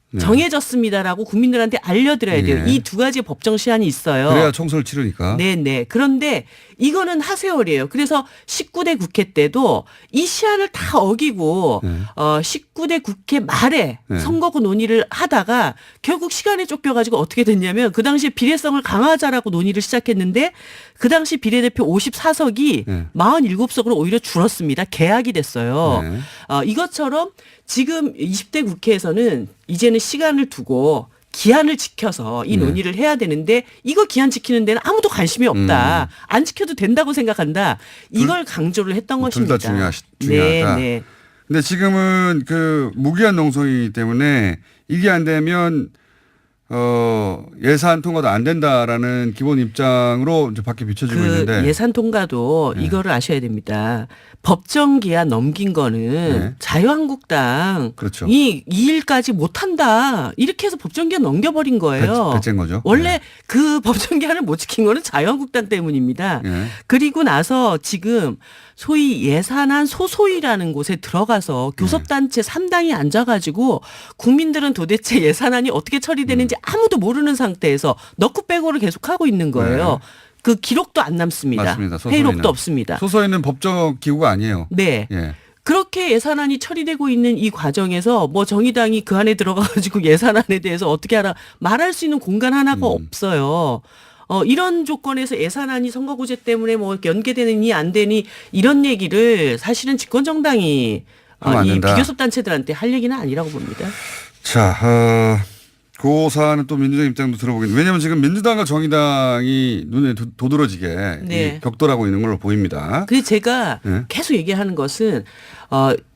네. 정해졌습니다라고 국민들한테 알려드려야 돼요. 예. 이 두 가지의 법정 시한이 있어요. 그래야 총선을 치르니까. 네네. 그런데 이거는 하세월이에요. 그래서 19대 국회 때도 이 시한을 다 어기고 네. 19대 국회 말에 네. 선거구 논의를 하다가 결국 시간에 쫓겨가지고 어떻게 됐냐면 그 당시에 비례성을 강화하자라고 논의를 시작했는데 그 당시 비례대표 54석이 네. 47석으로 오히려 줄었습니다. 개학이 됐어요. 네. 이것처럼 지금 20대 국회에서는 이제는 시간을 두고 기한을 지켜서 이 네. 논의를 해야 되는데 이거 기한 지키는 데는 아무도 관심이 없다. 안 지켜도 된다고 생각한다. 이걸 강조를 했던 둘 다 것입니다. 중요하다. 네. 근데 지금은 그 무기한 농성이기 때문에 이게 안 되면 예산 통과도 안 된다라는 기본 입장으로 이제 밖에 비춰지고 그 있는데 예산 통과도 네. 이거를 아셔야 됩니다. 법정 기한 넘긴 거는 네. 자유한국당이 그렇죠. 이 일까지 못한다. 이렇게 해서 법정 기한 넘겨버린 거예요. 배째인 거죠. 원래 네. 그 법정 기한을 못 지킨 거는 자유한국당 때문입니다. 예. 그리고 나서 지금 소위 예산안 소소위라는 곳에 들어가서 교섭단체 3당이 앉아가지고 국민들은 도대체 예산안이 어떻게 처리되는지 아무도 모르는 상태에서 넣고 빼고를 계속하고 있는 거예요. 그 기록도 안 남습니다. 맞습니다. 소소위는. 회의록도 없습니다. 소소위는 법적 기구가 아니에요. 네. 예. 그렇게 예산안이 처리되고 있는 이 과정에서 뭐 정의당이 그 안에 들어가가지고 예산안에 대해서 어떻게 하라 말할 수 있는 공간 하나가 없어요. 이런 조건에서 예산안이 선거구제 때문에 뭐 연계되느니 안 되니 이런 얘기를 사실은 집권정당이 하면 안 이 된다. 비교섭 단체들한테 할 얘기는 아니라고 봅니다. 자, 그 사안은 또 민주당 입장도 들어보겠는데 왜냐하면 지금 민주당과 정의당이 눈에 도드러지게 네. 이 격돌하고 있는 걸로 보입니다. 그래서 제가 네. 계속 얘기하는 것은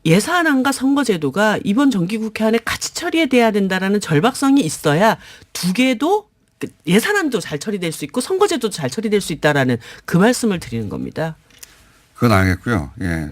예산안과 선거제도가 이번 정기국회 안에 같이 처리돼야 된다라는 절박성이 있어야 두 개도 예산안도 잘 처리될 수 있고 선거제도도 잘 처리될 수 있다라는 그 말씀을 드리는 겁니다. 그건 알겠고요. 예.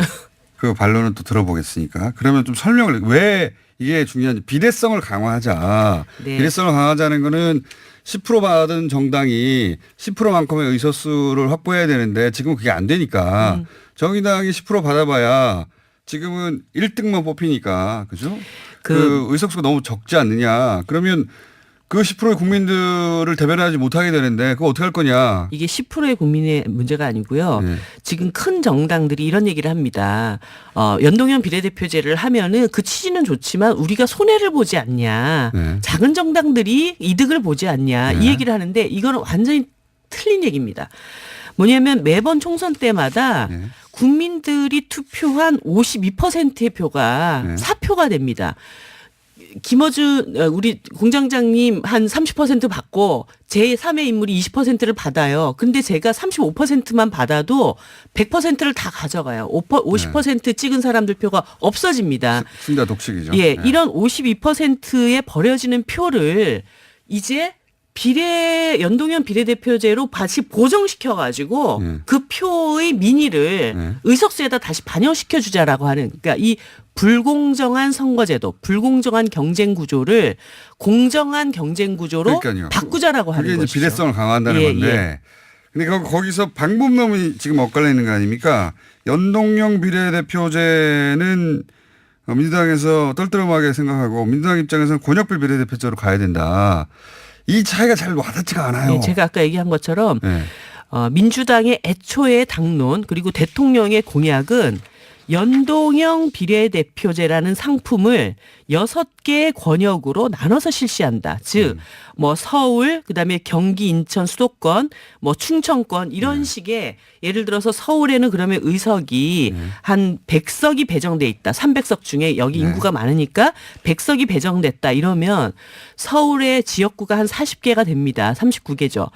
그 반론은 또 들어보겠으니까. 그러면 좀 설명을 왜 이게 중요한지 비례성을 강화하자. 네. 비례성을 강화하자는 거는 10% 받은 정당이 10%만큼의 의석수를 확보해야 되는데 지금은 그게 안 되니까 정의당이 10% 받아봐야 지금은 1등만 뽑히니까 그죠? 그 의석수가 너무 적지 않느냐. 그러면 그 10%의 국민들을 대변하지 못하게 되는데 그거 어떻게 할 거냐. 이게 10%의 국민의 문제가 아니고요. 네. 지금 큰 정당들이 이런 얘기를 합니다. 연동형 비례대표제를 하면은 그 취지는 좋지만 우리가 손해를 보지 않냐. 네. 작은 정당들이 이득을 보지 않냐. 네. 이 얘기를 하는데 이거는 완전히 틀린 얘기입니다. 뭐냐면 매번 총선 때마다 네. 국민들이 투표한 52%의 표가 네. 사표가 됩니다. 김어준 우리 공장장님 한 30% 받고 제3의 인물이 20%를 받아요. 근데 제가 35%만 받아도 100%를 다 가져가요. 50% 찍은 사람들 표가 없어집니다. 순자 독식이죠. 예, 네. 이런 52%에 버려지는 표를 이제 연동형 비례대표제로 다시 보정시켜 가지고 그 표의 민의를 의석수에다 다시 반영시켜 주자라고 하는 그러니까 이 불공정한 선거제도, 불공정한 경쟁 구조를 공정한 경쟁 구조로 그러니까요. 바꾸자라고 하는 그게 이제 것이죠. 비례성을 강화한다는 예, 건데. 예. 근데 거기서 방법론이 지금 엇갈려 있는 거 아닙니까? 연동형 비례대표제는 민주당에서 떨떠름하게 생각하고 민주당 입장에서는 권역별 비례대표제로 가야 된다. 이 차이가 잘 와닿지가 않아요. 예, 제가 아까 얘기한 것처럼 네. 민주당의 애초의 당론 그리고 대통령의 공약은 연동형 비례대표제라는 상품을 6개의 권역으로 나눠서 실시한다. 즉, 뭐 서울, 그다음에 경기, 인천, 수도권, 뭐 충청권 이런 식의 예를 들어서 서울에는 그러면 의석이 한 100석이 배정돼 있다. 300석 중에 여기 인구가 많으니까 100석이 배정됐다. 이러면 서울의 지역구가 한 40개가 됩니다. 39개죠.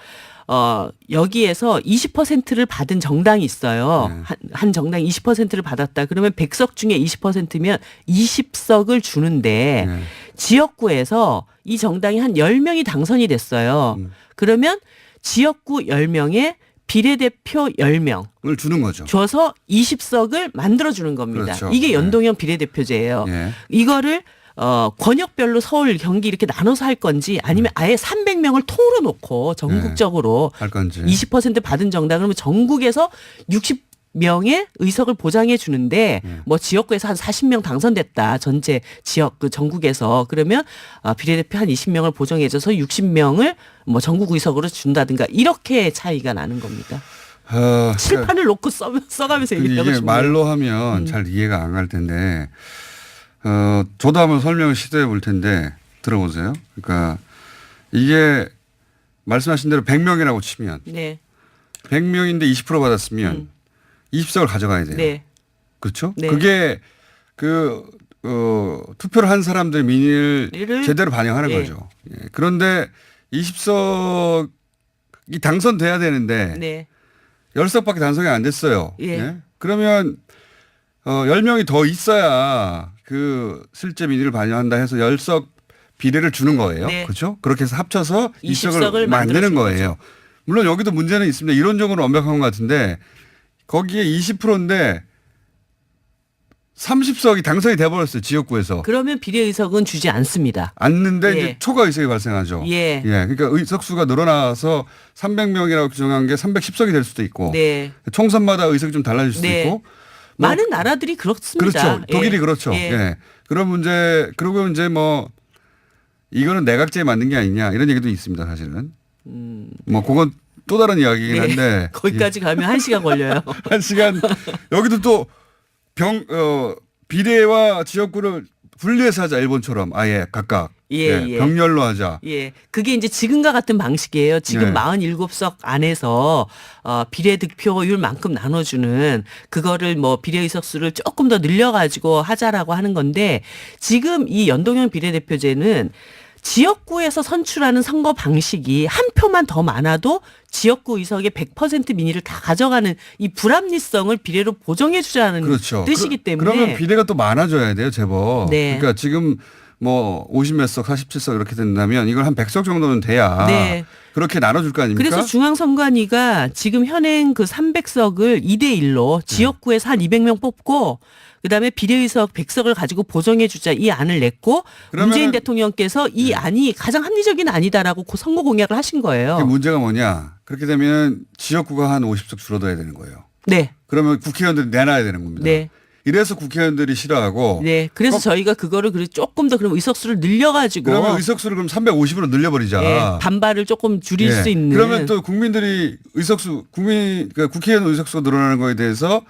여기에서 20%를 받은 정당이 있어요. 한 정당이 20%를 받았다. 그러면 100석 중에 20%면 20석을 주는데 지역구에서 이 정당이 한 10명이 당선이 됐어요. 그러면 지역구 10명에 비례대표 10명을 주는 거죠. 줘서 20석을 만들어주는 겁니다. 그렇죠. 이게 연동형 비례대표제예요. 예. 이거를 권역별로 서울, 경기 이렇게 나눠서 할 건지 아니면 아예 300명을 통으로 놓고 전국적으로 할 건지. 20% 받은 정당 그러면 전국에서 60명의 의석을 보장해 주는데 뭐 지역구에서 한 40명 당선됐다. 전체 지역 그 전국에서 그러면 비례대표 한 20명을 보정해 줘서 60명을 뭐 전국 의석으로 준다든가 이렇게 차이가 나는 겁니다. 칠판을 놓고 써가면서 얘기하고 이게 싶네요. 말로 하면 잘 이해가 안 갈 텐데 저도 한번 설명을 시도해 볼 텐데 들어보세요. 그러니까 이게 말씀하신 대로 100명이라고 치면 네. 100명인데 20% 받았으면 20석을 가져가야 돼요. 네. 그렇죠? 네. 그게 투표를 한 사람들의 민의를 이를- 제대로 반영하는 네. 거죠. 예. 그런데 20석이 당선돼야 되는데 네. 10석밖에 당선이 안 됐어요. 예. 예? 그러면 10명이 더 있어야 그 실제 민의를 반영한다 해서 10석 비례를 주는 거예요. 네. 그렇죠? 그렇게 해서 합쳐서 20석을 20석을 만드는 만들어주는 거예요. 물론 여기도 문제는 있습니다. 이론적으로 완벽한 것 같은데 거기에 20%인데 30석이 당선이 돼버렸어요. 지역구에서. 그러면 비례의석은 주지 않습니다. 않는데 예. 이제 초과 의석이 발생하죠. 예. 그러니까 의석수가 늘어나서 300명이라고 규정한 게 310석이 될 수도 있고 네. 총선마다 의석이 좀 달라질 수도 네. 있고 뭐 많은 나라들이 그렇습니다. 그렇죠. 독일이 예. 그렇죠. 예. 예. 그런 문제 그리고 이제 뭐 이거는 내각제에 맞는 게 아니냐 이런 얘기도 있습니다. 사실은. 뭐 그건 또 다른 이야기이긴 네. 한데 거기까지 가면 1시간 걸려요. 한 시간 여기도 또 비례와 지역구를 분리해서 하자 일본처럼 아예 각각 예. 병렬로 하자. 예. 그게 이제 지금과 같은 방식이에요. 지금 네. 47석 안에서 비례득표율만큼 나눠주는 그거를 뭐 비례의석 수를 조금 더 늘려가지고 하자라고 하는 건데 지금 이 연동형 비례대표제는 지역구에서 선출하는 선거 방식이 한 표만 더 많아도 지역구 의석의 100% 민의를 다 가져가는 이 불합리성을 비례로 보정해 주자는 그렇죠. 뜻이기 때문에 그러면 비례가 또 많아져야 돼요, 제법. 네. 그러니까 지금 뭐 50몇 석, 47석 이렇게 된다면 이걸 한 100석 정도는 돼야 네. 그렇게 나눠줄 거 아닙니까? 그래서 중앙선관위가 지금 현행 그 300석을 2대1로 지역구에서 한 200명 뽑고 그다음에 비례의석 100석을 가지고 보정해 주자 이 안을 냈고 그러면은- 문재인 대통령께서 이 안이 가장 합리적인 안이다라고 선거 공약을 하신 거예요. 이게 문제가 뭐냐. 그렇게 되면 지역구가 한 50석 줄어들어야 되는 거예요. 네. 그러면 국회의원들이 내놔야 되는 겁니다. 네. 이래서 국회의원들이 싫어하고 네. 그래서 저희가 그거를 조금 더 그럼 의석수를 늘려가지고 그러면 의석수를 그럼 350으로 늘려버리자. 예, 반발을 조금 줄일 예. 수 있는. 그러면 또 국민들이 그러니까 국회의원 의석수가 늘어나는 거에 대해서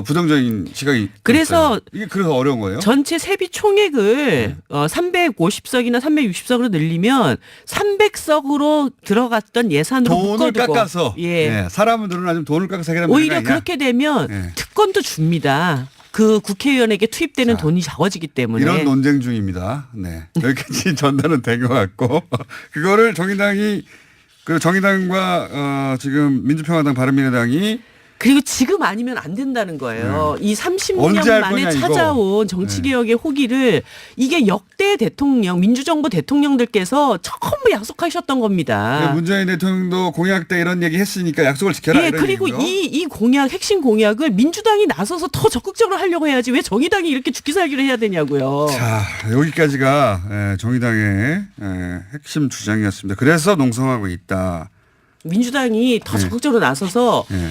부정적인 시각이 그래서 있어요. 이게 그래서 어려운 거예요. 전체 세비 총액을 350석이나 360석으로 늘리면 300석으로 들어갔던 예산으로 돈을 묶어두고 깎아서 예. 사람은 늘어나면 돈을 깎아서 해결하면 오히려 되는 거 아니냐. 그렇게 되면 예. 특권도 줍니다. 그 국회의원에게 투입되는 자, 돈이 적어지기 때문에 이런 논쟁 중입니다. 네. 여기까지 전달은 된 것 같고 그거를 정의당과 지금 민주평화당 바른미래당이 그리고 지금 아니면 안 된다는 거예요. 이 언제 30년 할 만에 거냐, 이거. 찾아온 정치개혁의 호기를 이게 역대 대통령, 민주정부 대통령들께서 전부 약속하셨던 겁니다. 문재인 대통령도 공약 때 이런 얘기 했으니까 약속을 지켜라. 예, 이런 그리고 얘기고요. 이 공약, 핵심 공약을 민주당이 나서서 더 적극적으로 하려고 해야지 왜 정의당이 이렇게 죽기 살기를 해야 되냐고요. 자, 여기까지가 정의당의 핵심 주장이었습니다. 그래서 농성하고 있다. 민주당이 더 네. 적극적으로 나서서 네.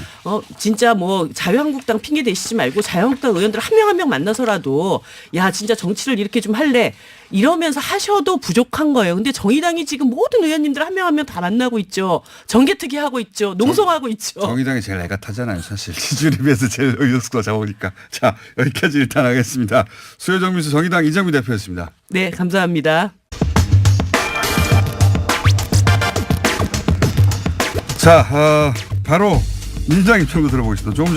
진짜 뭐 자유한국당 핑계 대시지 말고 자유한국당 의원들 한 명 한 명 만나서라도 야 진짜 정치를 이렇게 좀 할래 이러면서 하셔도 부족한 거예요. 근데 정의당이 지금 모든 의원님들 한 명 한 명 다 만나고 있죠. 정개특위 하고 있죠. 농성하고 있죠. 정의당이 제일 애가 타잖아요. 사실 지지율에 비해서 제일 의석수가 작으니까. 자, 여기까지 일단 하겠습니다. 수요정 민수 정의당 이정미 대표였습니다. 네, 감사합니다. 자, 바로 민주당 입장도 들어보겠습니다. 조금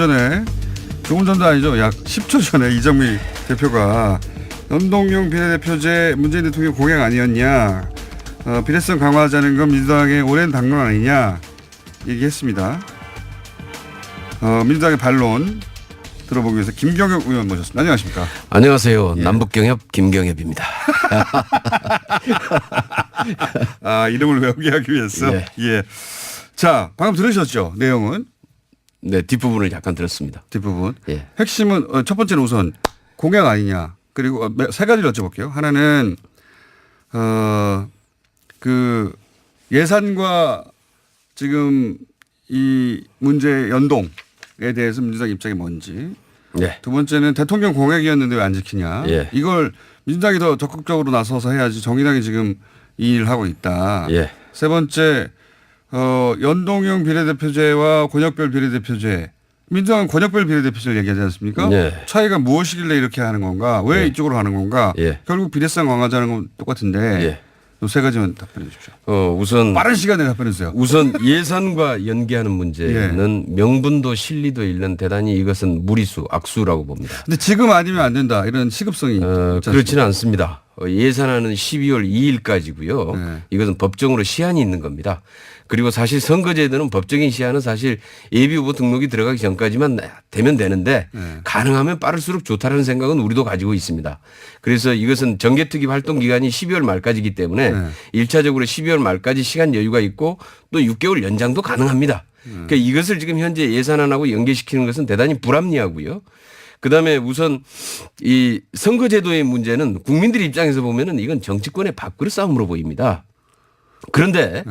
전도 아니죠. 약 10초 전에 이정미 대표가 연동형 비례대표제 문재인 대통령 공약 아니었냐. 비례성 강화하자는 건 민주당의 오랜 당론 아니냐 얘기했습니다. 민주당의 반론 들어보기 위해서 김경엽 의원 모셨습니다. 안녕하십니까? 안녕하세요. 남북경협 김경엽입니다. 이름을 외우게 하기 위해서. 예. 예. 자, 방금 들으셨죠? 내용은 네, 뒷부분을 약간 들었습니다. 뒷부분. 예. 핵심은 첫 번째는 우선 공약 아니냐. 그리고 세 가지를 여쭤볼게요. 하나는 그 예산과 지금 이 문제 연동에 대해서 민주당 입장이 뭔지. 예. 두 번째는 대통령 공약이었는데 왜 안 지키냐. 예. 이걸 민주당이 더 적극적으로 나서서 해야지 정의당이 지금 이 일을 하고 있다. 예. 세 번째 연동형 비례대표제와 권역별 비례대표제. 민주당은 권역별 비례대표제를 얘기하지 않습니까? 네. 차이가 무엇이길래 이렇게 하는 건가? 왜 예. 이쪽으로 하는 건가? 예. 결국 비례성 강화하자는 건 똑같은데 예. 이 세 가지만 답변해 주십시오. 우선 빠른 시간에 답변해 주세요. 우선 예산과 연계하는 문제는 명분도 실리도 잃는 대단히 이것은 무리수, 악수라고 봅니다. 근데 지금 아니면 안 된다. 이런 시급성이 있지 않습니까? 그렇지는 않습니다. 예산안은 12월 2일까지고요. 네. 이것은 법정으로 시한이 있는 겁니다. 그리고 사실 선거제도는 법적인 시한은 사실 예비후보 등록이 들어가기 전까지만 되면 되는데 가능하면 빠를수록 좋다는 생각은 우리도 가지고 있습니다. 그래서 이것은 정개특위 활동 기간이 12월 말까지이기 때문에 1차적으로 12월 말까지 시간 여유가 있고 또 6개월 연장도 가능합니다. 그러니까 이것을 지금 현재 예산안하고 연계시키는 것은 대단히 불합리하고요. 그다음에 우선 이 선거제도의 문제는 국민들 입장에서 보면은 이건 정치권의 밥그릇 싸움으로 보입니다. 그런데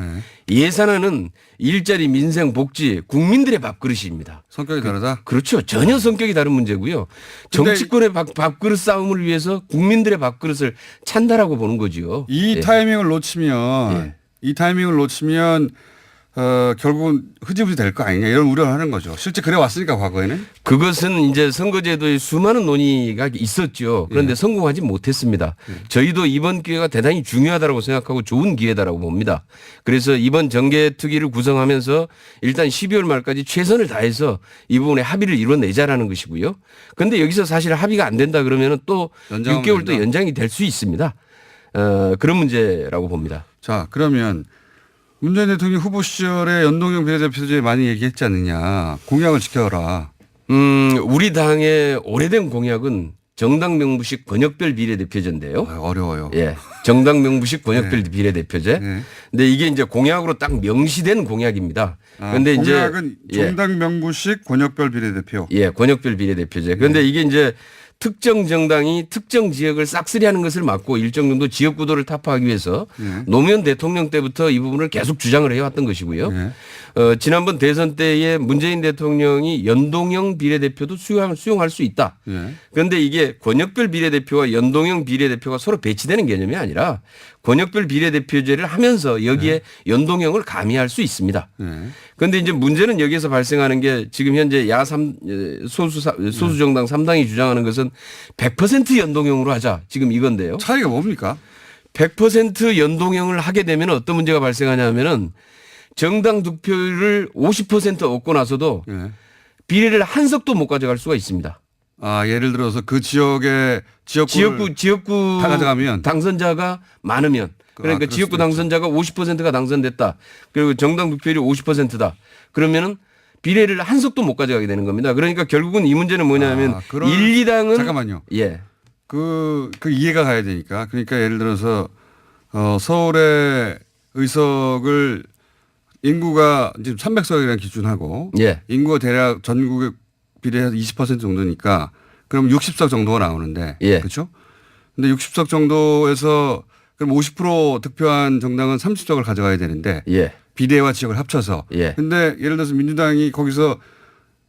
예산안은 일자리, 민생, 복지, 국민들의 밥그릇입니다. 성격이 다르다. 그렇죠. 전혀 성격이 다른 문제고요. 정치권의 밥그릇 싸움을 위해서 국민들의 밥그릇을 찬다라고 보는 거지요. 이 예. 타이밍을 놓치면 결국은 흐지부지 될 거 아니냐 이런 우려를 하는 거죠. 실제 그래 왔으니까 과거에는. 그것은 이제 선거제도에 수많은 논의가 있었죠. 그런데 성공하지 못했습니다. 저희도 이번 기회가 대단히 중요하다고 생각하고 좋은 기회다라고 봅니다. 그래서 이번 정개특위를 구성하면서 일단 12월 말까지 최선을 다해서 이 부분에 합의를 이뤄내자라는 것이고요. 그런데 여기서 사실 합의가 안 된다 그러면 또 연장하면 6개월 또 된다. 연장이 될 수 있습니다. 그런 문제라고 봅니다. 자, 그러면 문재인 대통령 후보 시절에 연동형 비례대표제 많이 얘기했지 않느냐. 공약을 지켜라. 우리 당의 오래된 공약은 정당 명부식 권역별 비례대표제인데요. 어려워요. 예. 정당 명부식 권역별 비례대표제. 네. 근데 이게 이제 공약으로 딱 명시된 공약입니다. 그런데 이제 공약은 정당 명부식 권역별 비례대표. 예, 권역별 비례대표제. 그런데 이게 이제 특정 정당이 특정 지역을 싹쓸이하는 것을 막고 일정 정도 지역 구도를 타파하기 위해서 노무현 대통령 때부터 이 부분을 계속 주장을 해왔던 것이고요. 지난번 대선 때에 문재인 대통령이 연동형 비례대표도 수용할 수 있다. 그런데 이게 권역별 비례대표와 연동형 비례대표가 서로 배치되는 개념이 아니라 권역별 비례대표제를 하면서 여기에 연동형을 가미할 수 있습니다. 그런데 이제 문제는 여기에서 발생하는 게 지금 현재 소수 정당 3당이 주장하는 것은 100% 연동형으로 하자 지금 이건데요. 차이가 뭡니까? 100% 연동형을 하게 되면 어떤 문제가 발생하냐면은 정당 득표율을 50% 얻고 나서도 비례를 한 석도 못 가져갈 수가 있습니다. 아, 예를 들어서 그 지역의 지역구 다 가져가면 당선자가 많으면 그러니까 그럴 지역구 수도 당선자가 50%가 당선됐다. 그리고 정당 득표율이 50%다. 그러면은 비례를 한 석도 못 가져가게 되는 겁니다. 그러니까 결국은 이 문제는 뭐냐면 1, 2당은 잠깐만요. 예. 그 이해가 가야 되니까. 그러니까 예를 들어서 서울의 의석을 인구가 지금 300석이라는 기준하고 예. 인구가 대략 전국의 비례해서 20% 정도니까 그럼 60석 정도가 나오는데 예. 그렇죠? 근데 60석 정도에서 그럼 50% 득표한 정당은 30석을 가져가야 되는데 예. 비례와 지역을 합쳐서. 예. 근데 예를 들어서 민주당이 거기서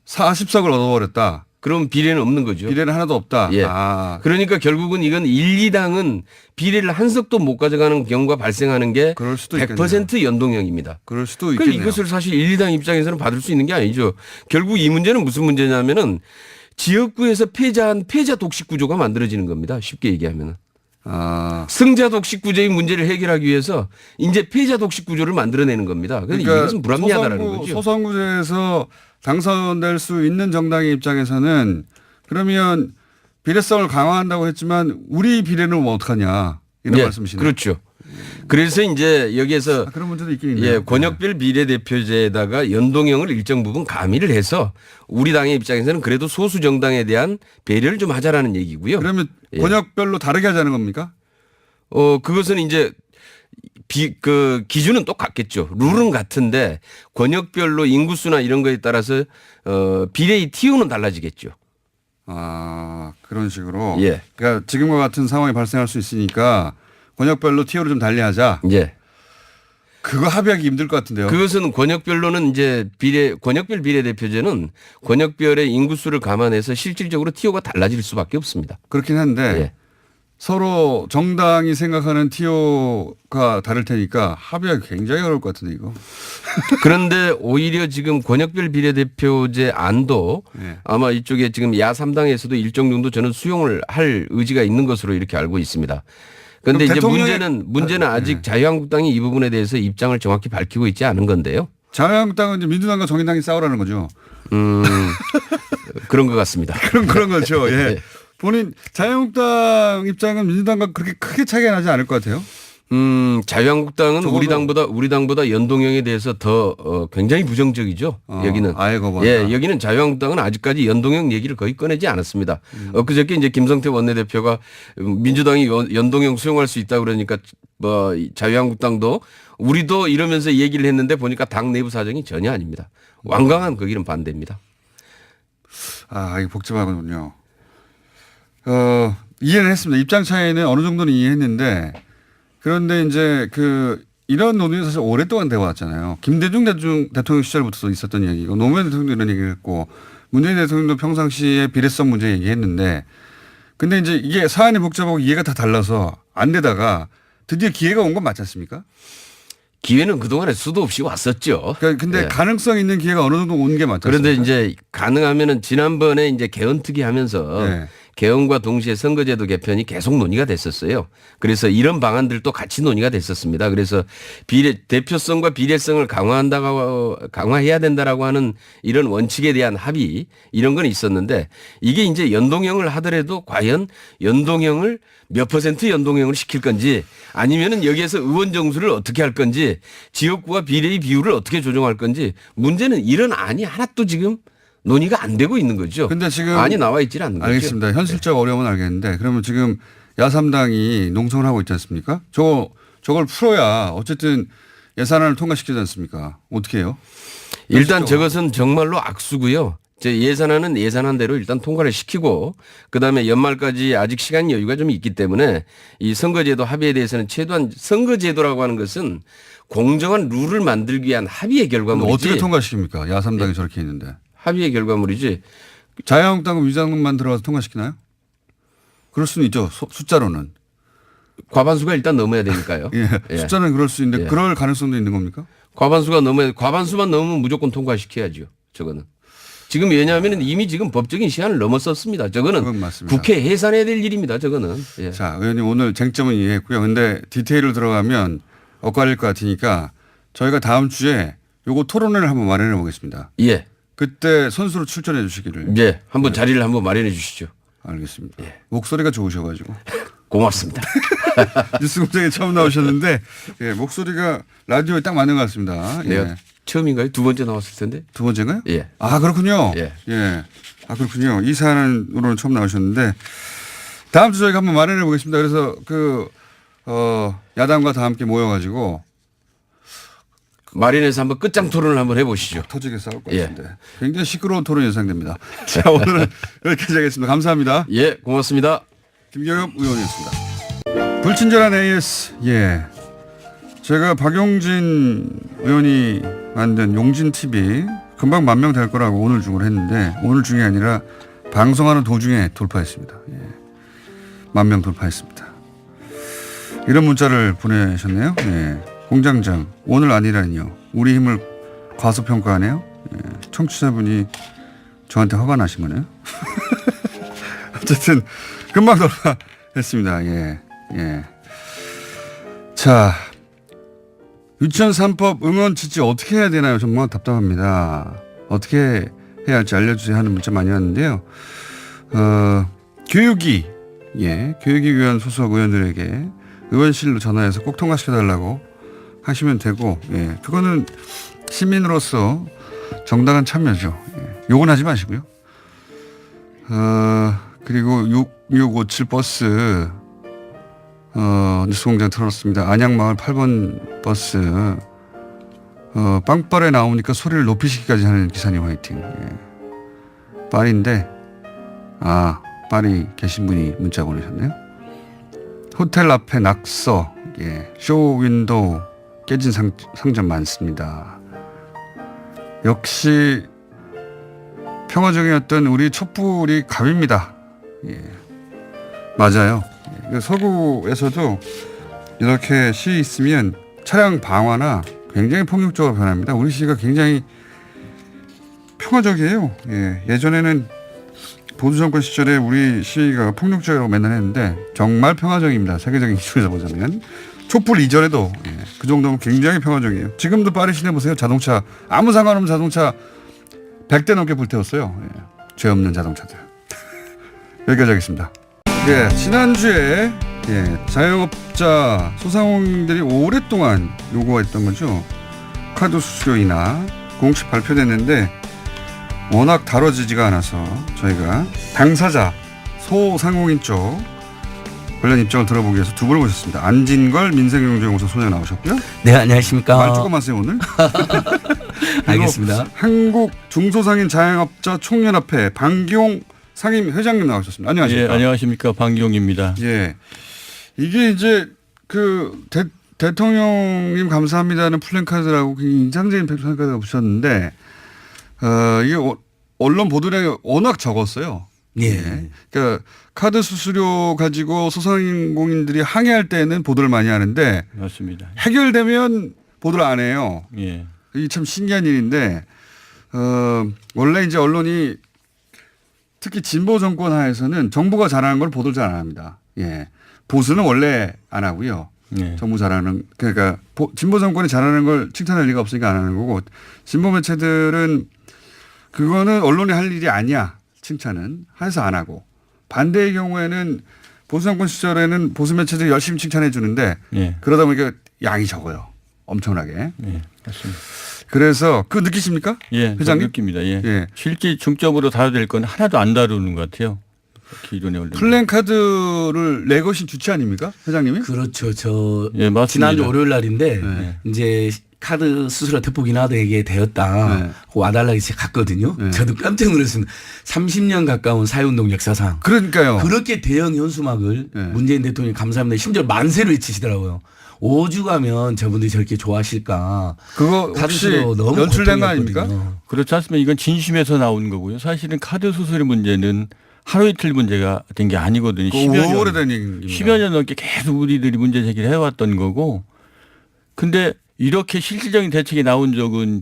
40석을 얻어버렸다. 그럼 비례는 없는 거죠. 비례는 하나도 없다. 예. 아, 그러니까 결국은 이건 1, 2당은 비례를 한 석도 못 가져가는 경우가 발생하는 게 그럴 수도 100% 연동형입니다. 그럴 수도 그러니까 있겠네요. 이것을 사실 1, 2당 입장에서는 받을 수 있는 게 아니죠. 결국 이 문제는 무슨 문제냐면은 지역구에서 패자 독식 구조가 만들어지는 겁니다. 쉽게 얘기하면은. 아, 승자 독식 구조의 문제를 해결하기 위해서 이제 패자 독식 구조를 만들어내는 겁니다. 그런데 이것은 불합리하다라는 거죠. 소선구제에서 당선될 수 있는 정당의 입장에서는 그러면 비례성을 강화한다고 했지만 우리 비례는 뭐 어떡하냐 이런 예, 말씀이시네요. 그렇죠. 그래서 이제 여기에서 그런 문제도 있긴 있네요. 예, 권역별 비례대표제에다가 연동형을 일정 부분 가미를 해서 우리 당의 입장에서는 그래도 소수 정당에 대한 배려를 좀 하자라는 얘기고요. 그러면 예. 권역별로 다르게 하자는 겁니까? 그것은 이제 그 기준은 똑같겠죠. 룰은 같은데 권역별로 인구수나 이런 거에 따라서 비례의 TO는 달라지겠죠. 아, 그런 식으로. 예. 그러니까 지금과 같은 상황이 발생할 수 있으니까 권역별로 TO를 좀 달리하자. 예. 그거 합의하기 힘들 것 같은데요. 그것은 권역별로는 이제 권역별 비례대표제는 권역별의 인구수를 감안해서 실질적으로 TO가 달라질 수밖에 없습니다. 그렇긴 한데 예. 서로 정당이 생각하는 TO가 다를 테니까 합의하기 굉장히 어려울 것 같은데 이거. 그런데 오히려 지금 권역별 비례대표제 안도 예. 아마 이쪽에 지금 야3당에서도 일정 정도 저는 수용을 할 의지가 있는 것으로 이렇게 알고 있습니다. 그런데 이제 문제는 아직 자유한국당이 이 부분에 대해서 입장을 정확히 밝히고 있지 않은 건데요. 자유한국당은 이제 민주당과 정의당이 싸우라는 거죠. 그런 것 같습니다. 그런 거죠. 예. 네. 본인 자유한국당 입장은 민주당과 그렇게 크게 차이가 나지 않을 것 같아요. 자유한국당은 우리 당보다 연동형에 대해서 더 굉장히 부정적이죠. 여기는 아예 거부한다. 예, 여기는 자유한국당은 아직까지 연동형 얘기를 거의 꺼내지 않았습니다. 엊그저께 이제 김성태 원내대표가 민주당이 연동형 수용할 수 있다 그러니까 뭐 자유한국당도 우리도 이러면서 얘기를 했는데 보니까 당 내부 사정이 전혀 아닙니다. 완강한 거기는 반대입니다. 아, 이게 복잡하군요. 이해는 했습니다. 입장 차이는 어느 정도는 이해했는데 그런데 이제 이런 논의는 사실 오랫동안 되어 왔잖아요. 김대중 대통령 시절부터 있었던 얘기고 노무현 대통령도 이런 얘기를 했고 문재인 대통령도 평상시에 비례성 문제 얘기했는데 근데 이제 이게 사안이 복잡하고 이해가 다 달라서 안 되다가 드디어 기회가 온 건 맞지 않습니까? 기회는 그동안에 수도 없이 왔었죠. 근데 예. 가능성 있는 기회가 어느 정도 온 게 맞지 않습니까? 그런데 이제 가능하면은 지난번에 이제 개헌특위 하면서 네. 개헌과 동시에 선거제도 개편이 계속 논의가 됐었어요. 그래서 이런 방안들도 같이 논의가 됐었습니다. 그래서 대표성과 비례성을 강화해야 된다라고 하는 이런 원칙에 대한 합의 이런 건 있었는데 이게 이제 연동형을 하더라도 과연 연동형을 몇 % 연동형을 시킬 건지 아니면은 여기에서 의원 정수를 어떻게 할 건지 지역구와 비례의 비율을 어떻게 조정할 건지 문제는 이런 안이 하나도 지금 논의가 안 되고 있는 거죠. 근데 지금 안이 나와 있질 않는 거죠. 알겠습니다. 현실적 어려움은 알겠는데 그러면 지금 야3당이 농성을 하고 있지 않습니까? 저걸 풀어야 어쨌든 예산안을 통과시키지 않습니까? 어떻게 해요? 일단 저것은 정말로 악수고요. 예산안은 예산안대로 일단 통과를 시키고 그다음에 연말까지 아직 시간 여유가 좀 있기 때문에 이 선거제도 합의에 대해서는 최소한 선거제도라고 하는 것은 공정한 룰을 만들기 위한 합의의 결과물이지. 어떻게 통과시킵니까? 야3당이 저렇게 있는데. 합의의 결과물이지. 자유한국당과 민주당만 들어가서 통과시키나요? 그럴 수는 있죠. 숫자로는. 과반수가 일단 넘어야 되니까요. 예. 숫자는 그럴 수 있는데 예. 그럴 가능성도 있는 겁니까? 과반수만 넘으면 무조건 통과시켜야죠. 저거는. 지금 왜냐하면 이미 지금 법적인 시한을 넘었었습니다. 저거는 그건 맞습니다. 국회 해산해야 될 일입니다. 저거는. 예. 자, 의원님 오늘 쟁점은 이해했고요. 근데 디테일을 들어가면 엇갈릴 것 같으니까 저희가 다음 주에 요거 토론회를 한번 마련해 보겠습니다. 예. 그때 선수로 출전해 주시기를. 예. 한번 자리를 한번 마련해 주시죠. 알겠습니다. 목소리가 좋으셔가지고. 고맙습니다. 뉴스공장에 처음 나오셨는데 예, 목소리가 라디오에 딱 맞는 것 같습니다. 예. 내가 처음인가요? 두 번째 나왔을 텐데. 두 번째인가요? 예. 아, 그렇군요. 예. 예. 아, 그렇군요. 이 사안으로는 처음 나오셨는데 다음 주 저희가 한번 마련해 보겠습니다. 그래서 야당과 다 함께 모여가지고 마련해서 한번 끝장 토론을 한번 해보시죠. 터지게 싸울 것 예. 같은데 굉장히 시끄러운 토론 예상됩니다. 자, 오늘은 여기까지 하겠습니다. 감사합니다. 예, 고맙습니다. 김경엽 의원이었습니다. 불친절한 AS. 예. 제가 박용진 의원이 만든 용진TV 금방 10,000명 될 거라고 오늘 중으로 했는데 오늘 중이 아니라 방송하는 도중에 돌파했습니다. 예. 10,000명 돌파했습니다. 이런 문자를 보내셨네요. 예. 공장장 오늘 아니라니요. 우리 힘을 과소평가하네요. 예. 청취자분이 저한테 화가 나신 거네요. 어쨌든 금방 돌파했습니다. 예. 예. 자, 유치원 3법 응원 지지 어떻게 해야 되나요? 정말 답답합니다. 어떻게 해야 할지 알려주세요 하는 문자 많이 왔는데요. 교육위 위원 소속 의원들에게 의원실로 전화해서 꼭 통과시켜달라고 하시면 되고, 예, 그거는 시민으로서 정당한 참여죠. 예, 욕은 하지 마시고요. 그리고 6657 버스 뉴스공장 틀어놨습니다. 안양마을 8번 버스 빵빠레 나오니까 소리를 높이시기까지 하는 기사님 화이팅. 예. 파리인데 파리 계신 분이 문자 보내셨네요. 호텔 앞에 낙서, 예. 쇼 윈도우 깨진 상점 많습니다. 역시 평화적이었던 우리 촛불이 갑입니다. 예. 맞아요. 예. 서구에서도 이렇게 시위 있으면 차량 방화나 굉장히 폭력적으로 변합니다. 우리 시위가 굉장히 평화적이에요. 예. 예전에는 보수정권 시절에 우리 시위가 폭력적이라고 맨날 했는데 정말 평화적입니다. 세계적인 기준에서 보자면. 촛불 이전에도 예. 그 정도면 굉장히 평화적이에요. 지금도 파리 시내 보세요. 자동차 아무 상관없는 자동차 100대 넘게 불태웠어요. 예. 죄 없는 자동차들. 여기까지 하겠습니다. 예. 지난주에 자영업자 소상공인들이 오랫동안 요구했던 거죠. 카드 수수료 인하 공식 발표됐는데 워낙 다뤄지지가 않아서 저희가 당사자 소상공인 쪽 관련 입장을 들어보기 위해서 두 분을 모셨습니다. 안진걸 민생경제연구소 소장 나오셨고요. 네, 안녕하십니까. 말 조금 하세요 오늘. 알겠습니다. 한국 중소상인 자영업자 총연합회 방기용 상임 회장님 나오셨습니다. 안녕하십니까. 예, 안녕하십니까. 방기용입니다. 예, 이게 이제 대통령님 감사합니다는 플랜카드라고 인상적인 플랜카드가 붙였는데 이게 언론 보도량이 워낙 적었어요. 예. 그러니까 카드 수수료 가지고 소상공인들이 항의할 때는 보도를 많이 하는데 맞습니다. 해결되면 보도를 안 해요. 예. 이게 참 신기한 일인데 원래 이제 언론이 특히 진보 정권 하에서는 정부가 잘하는 걸 보도를 잘 안 합니다. 예. 보수는 원래 안 하고요. 예. 정부 잘하는 그러니까 진보 정권이 잘하는 걸 칭찬할 리가 없으니까 안 하는 거고 진보 매체들은 그거는 언론이 할 일이 아니야. 칭찬은 해서 안 하고 반대의 경우에는 보수 정권 시절에는 보수 매체들이 열심히 칭찬해 주는데 예. 그러다 보니까 양이 적어요. 엄청나게. 예. 맞습니다. 그래서 그거 느끼십니까? 예. 회장님? 느낍니다. 예. 예. 실제 중점으로 다뤄야 될 건 하나도 안 다루는 것 같아요. 기존의 언론. 플랜카드를 내것인 주체 아닙니까? 회장님이? 그렇죠. 예, 맞습니다. 지난주 월요일 날인데 네. 이제 카드 수수료 대폭 인하되게 되었다. 네. 와달라고 이제 갔거든요. 네. 저도 깜짝 놀랐습니다. 30년 가까운 사회운동 역사상 그러니까요. 그렇게 대형 현수막을 네. 문재인 대통령이 감사합니다. 심지어 만세를 외치시더라고요. 5주 가면 저분들이 저렇게 좋아하실까. 그거 혹시 카드수수료 너무 연출된 거 고통이었거든요. 아닙니까? 그렇지 않습니까? 이건 진심에서 나온 거고요. 사실은 카드 수수료 문제는 하루 이틀 문제가 된 게 아니거든요. 10여 오래된 얘기입니다. 10여 년 넘게 계속 우리들이 문제 제기를 해왔던 거고. 근데 이렇게 실질적인 대책이 나온 적은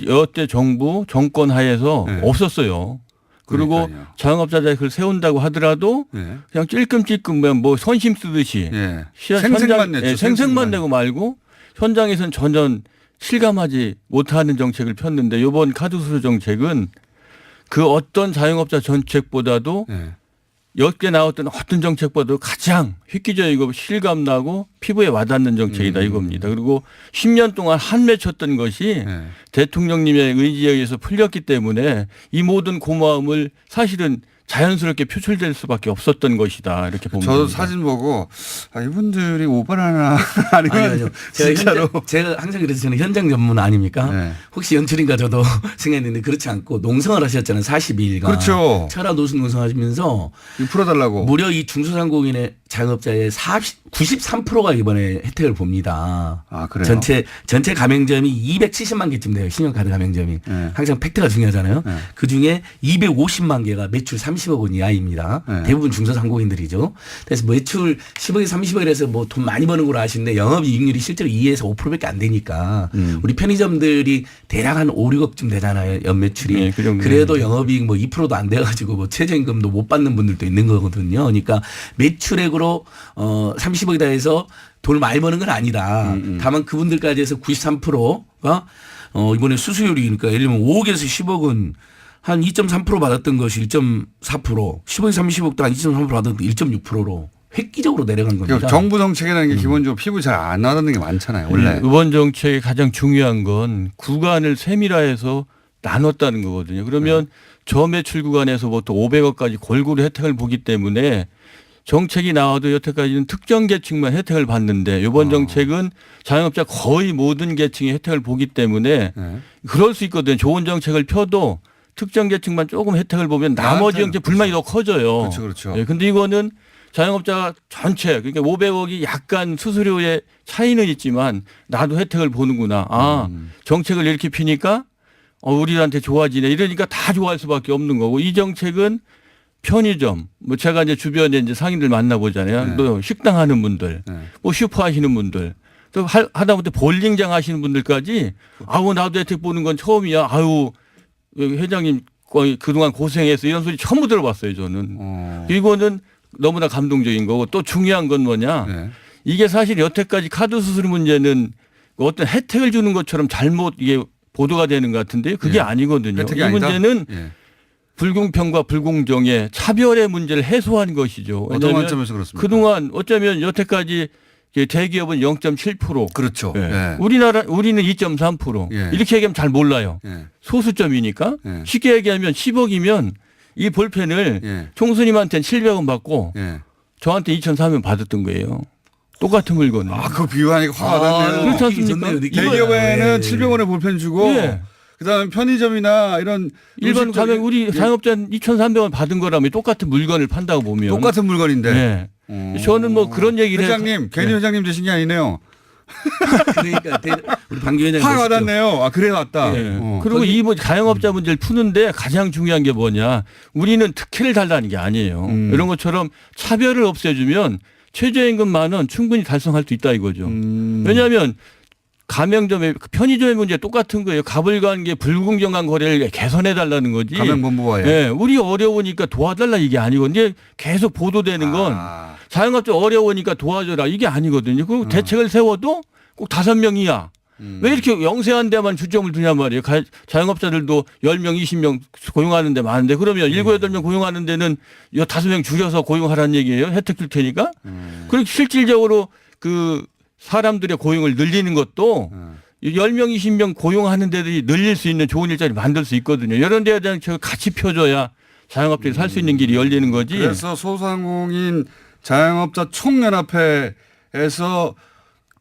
여태 정부 정권 하에서 네. 없었어요. 그리고 그러니까요. 자영업자 대책을 세운다고 하더라도 네. 그냥 찔끔찔끔 뭐 선심 쓰듯이 예. 현장- 생색만 냈죠. 예, 생색만 내고 말고 현장에서는 전혀 실감하지 못하는 정책을 폈는데 이번 카드 수수료 정책은 그 어떤 자영업자 정책보다도 예. 여태 나왔던 어떤 정책보다도 가장 획기적이고 실감나고 피부에 와닿는 정책이다 이겁니다. 그리고 10년 동안 한 맺혔던 것이 예. 대통령님의 의지에 의해서 풀렸기 때문에 이 모든 고마움을 사실은 자연스럽게 표출될 수밖에 없었던 것이다 이렇게 보면 저도 됩니다. 사진 보고 이분들이 오바나나 아니면 아니요. 진짜로 제가 항상 그래서 저는 현장 전문 아닙니까? 네. 혹시 연출인가 저도 생각했는데 그렇지 않고 농성을 하셨잖아요. 42일간. 그렇죠. 철화 노숙 농성하시면서 이거 풀어달라고. 무려 이 중소상공인의 자영업자의 93%가 이번에 혜택을 봅니다. 아 그래요. 전체 가맹점이 270만 개쯤 돼요. 신용카드 가맹점이. 네. 항상 팩트가 중요하잖아요. 네. 그중에 250만 개가 매출 30억 원 이하입니다. 네. 대부분 중소상공인들이죠. 그래서 매출 10억에 30억이라서 뭐 돈 많이 버는 걸로 아시는데 영업이익률이 실제로 2에서 5%밖에 안 되니까 우리 편의점들이 대략 한 5, 6억쯤 되잖아요. 연매출이. 네, 그 정도. 그래도 영업이익 뭐 2%도 안 돼가지고 뭐 최저임금도 못 받는 분들도 있는 거거든요. 그러니까 매출액으로 30억이다 해서 돈을 많이 버는 건 아니다. 다만 그분들까지 해서 93%가 이번에 수수료율이 그러니까 예를 들면 5억에서 10억은 한 2.3% 받았던 것이 1.4%, 10억에서 30억도 한 2.3% 받았던 1.6%로 획기적으로 내려간 겁니다. 그러니까 정부 정책이라는 게 기본적으로 피부 잘 안 와닿는 게 많잖아요. 원래. 이번 정책의 가장 중요한 건 구간을 세밀화해서 나눴다는 거거든요. 그러면 저매출 구간에서부터 500억까지 골고루 혜택을 보기 때문에 정책이 나와도 여태까지는 특정 계층만 혜택을 받는데 이번 정책은 자영업자 거의 모든 계층이 혜택을 보기 때문에 네. 그럴 수 있거든요. 좋은 정책을 펴도 특정 계층만 조금 혜택을 보면 나머지 정책 불만이 더 커져요. 그렇죠, 그렇죠. 예, 근데 이거는 자영업자 전체 그러니까 500억이 약간 수수료의 차이는 있지만 나도 혜택을 보는구나. 아 정책을 이렇게 피니까 우리한테 좋아지네. 이러니까 다 좋아할 수밖에 없는 거고 이 정책은 편의점 뭐 제가 이제 주변에 이제 상인들 만나보잖아요. 네. 또 식당 하는 분들, 네. 뭐 슈퍼 하시는 분들, 또 하다못해 볼링장 하시는 분들까지 아우 나도 혜택 보는 건 처음이야. 아유 회장님 그동안 고생해서 이런 소리 처음 들어봤어요 저는. 이거는 너무나 감동적인 거고 또 중요한 건 뭐냐. 네. 이게 사실 여태까지 카드 수수료 문제는 어떤 혜택을 주는 것처럼 잘못 이게 보도가 되는 것 같은데 그게 예. 아니거든요. 혜택이 이 아니다? 문제는 예. 불공평과 불공정의 차별의 문제를 해소한 것이죠. 어떤 왜냐하면 관점에서 그렇습니까? 그동안 어쩌면 여태까지 대기업은 0.7%. 그렇죠. 예. 예. 우리는 2.3%. 예. 이렇게 얘기하면 잘 몰라요. 예. 소수점이니까 예. 쉽게 얘기하면 10억이면 이 볼펜을 예. 총수님한테는 700원 받고 예. 저한테 2,300원 받았던 거예요. 똑같은 물건을. 아, 그 비유하니까 화가 나네요. 그렇지 않습니까? 대기업에는 700원에 볼펜 주고 예. 그다음에 편의점이나 이런 일반 음식점- 가면 우리 예. 자영업자는 2,300원 받은 거라면 똑같은 물건을 판다고 보면 똑같은 물건인데. 네. 저는 뭐 그런 얘기를 회장님 괜히 네. 회장님 되신 게 아니네요. 그러니까 우리 방기 회장님 화가 보시죠. 났네요. 아 그래 왔다. 네. 그리고 이 뭐 자영업자 문제를 푸는데 가장 중요한 게 뭐냐. 우리는 특혜를 달라는 게 아니에요. 이런 것처럼 차별을 없애주면 최저임금 10,000원 충분히 달성할 수 있다 이거죠. 왜냐하면 가맹점의 편의점의 문제 똑같은 거예요. 가불관계 불공정한 거래를 개선해 달라는 거지. 가맹본부와의. 네, 우리 어려우니까 도와달라 이게 아니고 이제 계속 보도되는 건 자영업자 어려우니까 도와줘라 이게 아니거든요. 그 대책을 세워도 꼭 5명 이하. 왜 이렇게 영세한 데만 주점을 두냐 말이에요. 자영업자들도 10명, 20명 고용하는 데 많은데 그러면 7, 8명 고용하는 데는 5명 줄여서 고용하라는 얘기예요. 혜택 줄 테니까. 그리고 실질적으로 그 사람들의 고용을 늘리는 것도 10명, 20명 고용하는 데들이 늘릴 수 있는 좋은 일자리 만들 수 있거든요. 이런 데에 대한 정책을 같이 펴줘야 자영업자들이 살 수 있는 길이 열리는 거지. 그래서 소상공인 자영업자 총연합회에서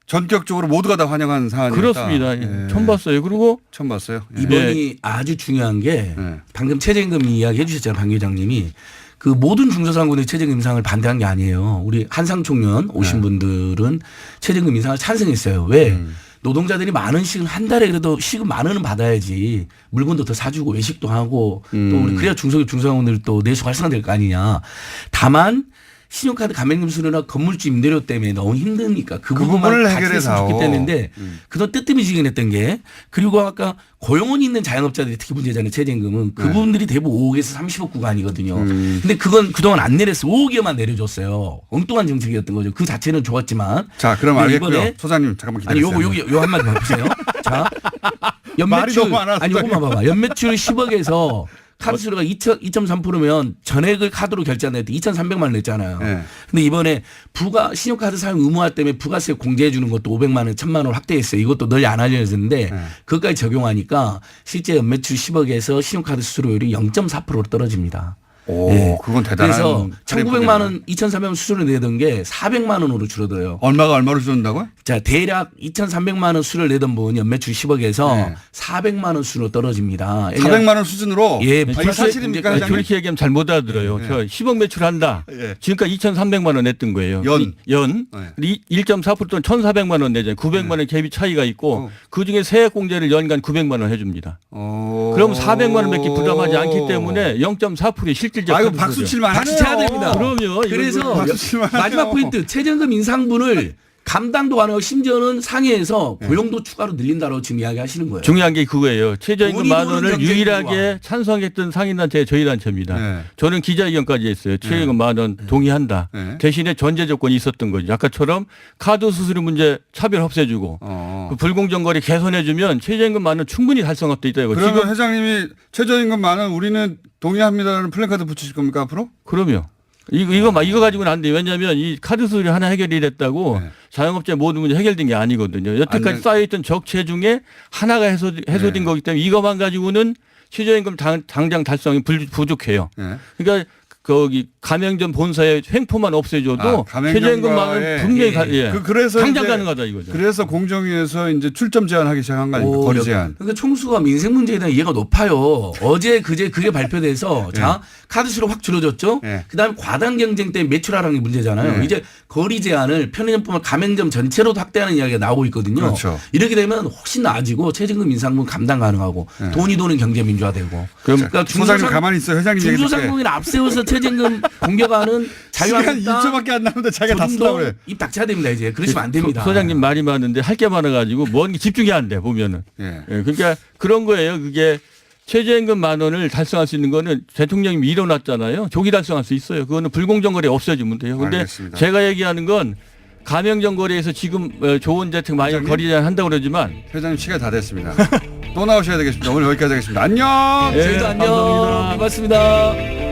전격적으로 모두가 다 환영하는 사안이었다. 그렇습니다. 예. 처음 봤어요. 그리고 처음 봤어요. 예. 이번이 아주 중요한 게 방금 최저임금 이야기 해주셨잖아요. 방 회장님이. 그 모든 중소상공인의 최저임금 인상을 반대한 게 아니에요. 우리 한상총련 오신 분들은 최저임금 인상을 찬성했어요. 왜? 노동자들이 10,000원씩은 한 달에 그래도 시급 10,000원은 받아야지 물건도 더 사주고 외식도 하고 또 우리 그래야 중소기업 중소상공인들 또 내수 활성화될 거 아니냐. 다만 신용카드 가맹점 수수료나 건물주 임대료 때문에 너무 힘드니까 그 부분을 부분을 같이 했으면 해결해서. 좋겠다는데 그동안 뜨뜨미지근했던 게 그리고 아까 고용원 있는 자영업자들이 특히 문제잖아요. 최저임금은 그분들이 대부분 5억에서 30억 구간이거든요. 근데 그건 그동안 안 내렸어요. 5억에만 내려줬어요. 엉뚱한 정책이었던 거죠. 그 자체는 좋았지만. 자, 그럼 근데 알겠고요. 이번에 소장님 잠깐만 아니 기다리세요. 요 한마디 봐보세요. 자, 말이 너무 많아, 아니 요것만 봐봐. 연매출 10억에서 카드 수수료가 2.3%면 전액을 카드로 결제한다 때 2,300만 원 냈잖아요. 네. 근데 이번에 신용카드 사용 의무화 때문에 부가세 공제해 주는 것도 500만 원, 1,000만 원 확대했어요. 이것도 널리 안 알려졌는데 그것까지 적용하니까 실제 연매출 10억에서 신용카드 수수료율이 0.4%로 떨어집니다. 오, 예. 그건 대단한. 그래서 1,900만 트램프네요. 원, 2,300만 수수료 내던 게 400만 원으로 줄어들어요. 얼마가 얼마로 줄었다고요? 자, 대략 2,300만 원 수수료를 내던 분 연매출 10억에서 네. 400만 원 수수료 떨어집니다. 400만 원 수준으로. 예, 이게 불세 사실입니까, 문제까지 회장님? 저렇게 얘기하면 잘못 알아들어요. 저 10억 매출한다. 예. 지금까지 2,300만 원 냈던 거예요. 연. 1.4% 또는 1,400만 원 내잖아요. 900만 원 갭이 차이가 있고 그중에 세액 공제를 연간 900만 원 해줍니다. 그럼 400만 원밖에 부담하지 않기 때문에 0.4%의 실질적 아이고 카드 박수 수수료. 칠만 박수 하네요. 쳐야 됩니다. 그럼요. 그래서 박수 칠만 마지막 하네요. 포인트 최저임금 인상분을 감당도 안 하고 심지어는 상해에서 고용도 추가로 늘린다고 지금 이야기하시는 거예요. 중요한 게 그거예요. 최저임금 돈이 10,000원을 도는 경쟁 유일하게 구조와. 찬성했던 상인단체가 저희 단체입니다. 네. 저는 기자회견까지 했어요. 최저임금 10,000원 동의한다. 네. 대신에 전제 조건이 있었던 거죠. 아까처럼 카드 수수료 문제 차별 없애주고 그 불공정 거래 개선해주면 최저임금 10,000원 충분히 달성할 수 있다 이거. 그러면 지금 회장님이 최저임금 만원 우리는 동의합니다라는 플래카드 붙이실 겁니까 앞으로? 그럼요. 이거 가지고는 안 돼요. 왜냐하면 이 카드 수수료 하나 해결이 됐다고 네. 자영업자 모든 문제 해결된 게 아니거든요. 여태까지 안 돼. 쌓여있던 적체 중에 하나가 해소된 네. 거기 때문에 이것만 가지고는 최저임금 당장 달성이 부족해요. 네. 그러니까 거기 가맹점 본사의 횡포만 없애줘도 가맹점과의- 최저임금 만원 분명히 그래서 당장 이제 가능하다 이거죠. 그래서 공정위에서 이제 출점 제한하기 시작한 거 아닙니까? 거리 제한. 그러니까 총수가 민생 문제에 대한 이해가 높아요. 어제 그제 그게 발표돼서 자 카드수로 확 줄어졌죠. 예. 그다음에 과당 경쟁 때문에 매출하라는 게 문제잖아요. 예. 이제 거리 제한을 편의점뿐만 가맹점 전체로도 확대하는 이야기가 나오고 있거든요. 그렇죠. 이렇게 되면 훨씬 나아지고 최저임금 인상분 감당 가능하고 돈이 도는 경제 민주화되고. 그러니까 소장님 가만히 있어요. 회장님 얘기 듣게. 중소상공인 앞세워서 최저임금 공격하는 시간 자유한국당 2초밖에 안 남는데 자기가 다 쓰려고 그래. 입 닥쳐야 됩니다. 이제 그러시면 안 됩니다. 소장님 말이 많은데 할 게 많아가지고 뭔 집중이 안 돼 보면은. 예. 그러니까 그런 거예요. 그게 최저임금 10,000원을 달성할 수 있는 거는 대통령이 밀어놨잖아요. 조기 달성할 수 있어요. 그거는 불공정 거래 없애주면 돼요. 그런데 알겠습니다. 제가 얘기하는 건 가맹점 거래에서 지금 좋은 대책 많이 회장님? 거리 제한 한다고 그러지만 회장님 시간 다 됐습니다. 또 나오셔야 되겠습니다. 오늘 여기까지 하겠습니다. 안녕. 저희도 안녕. 고맙습니다.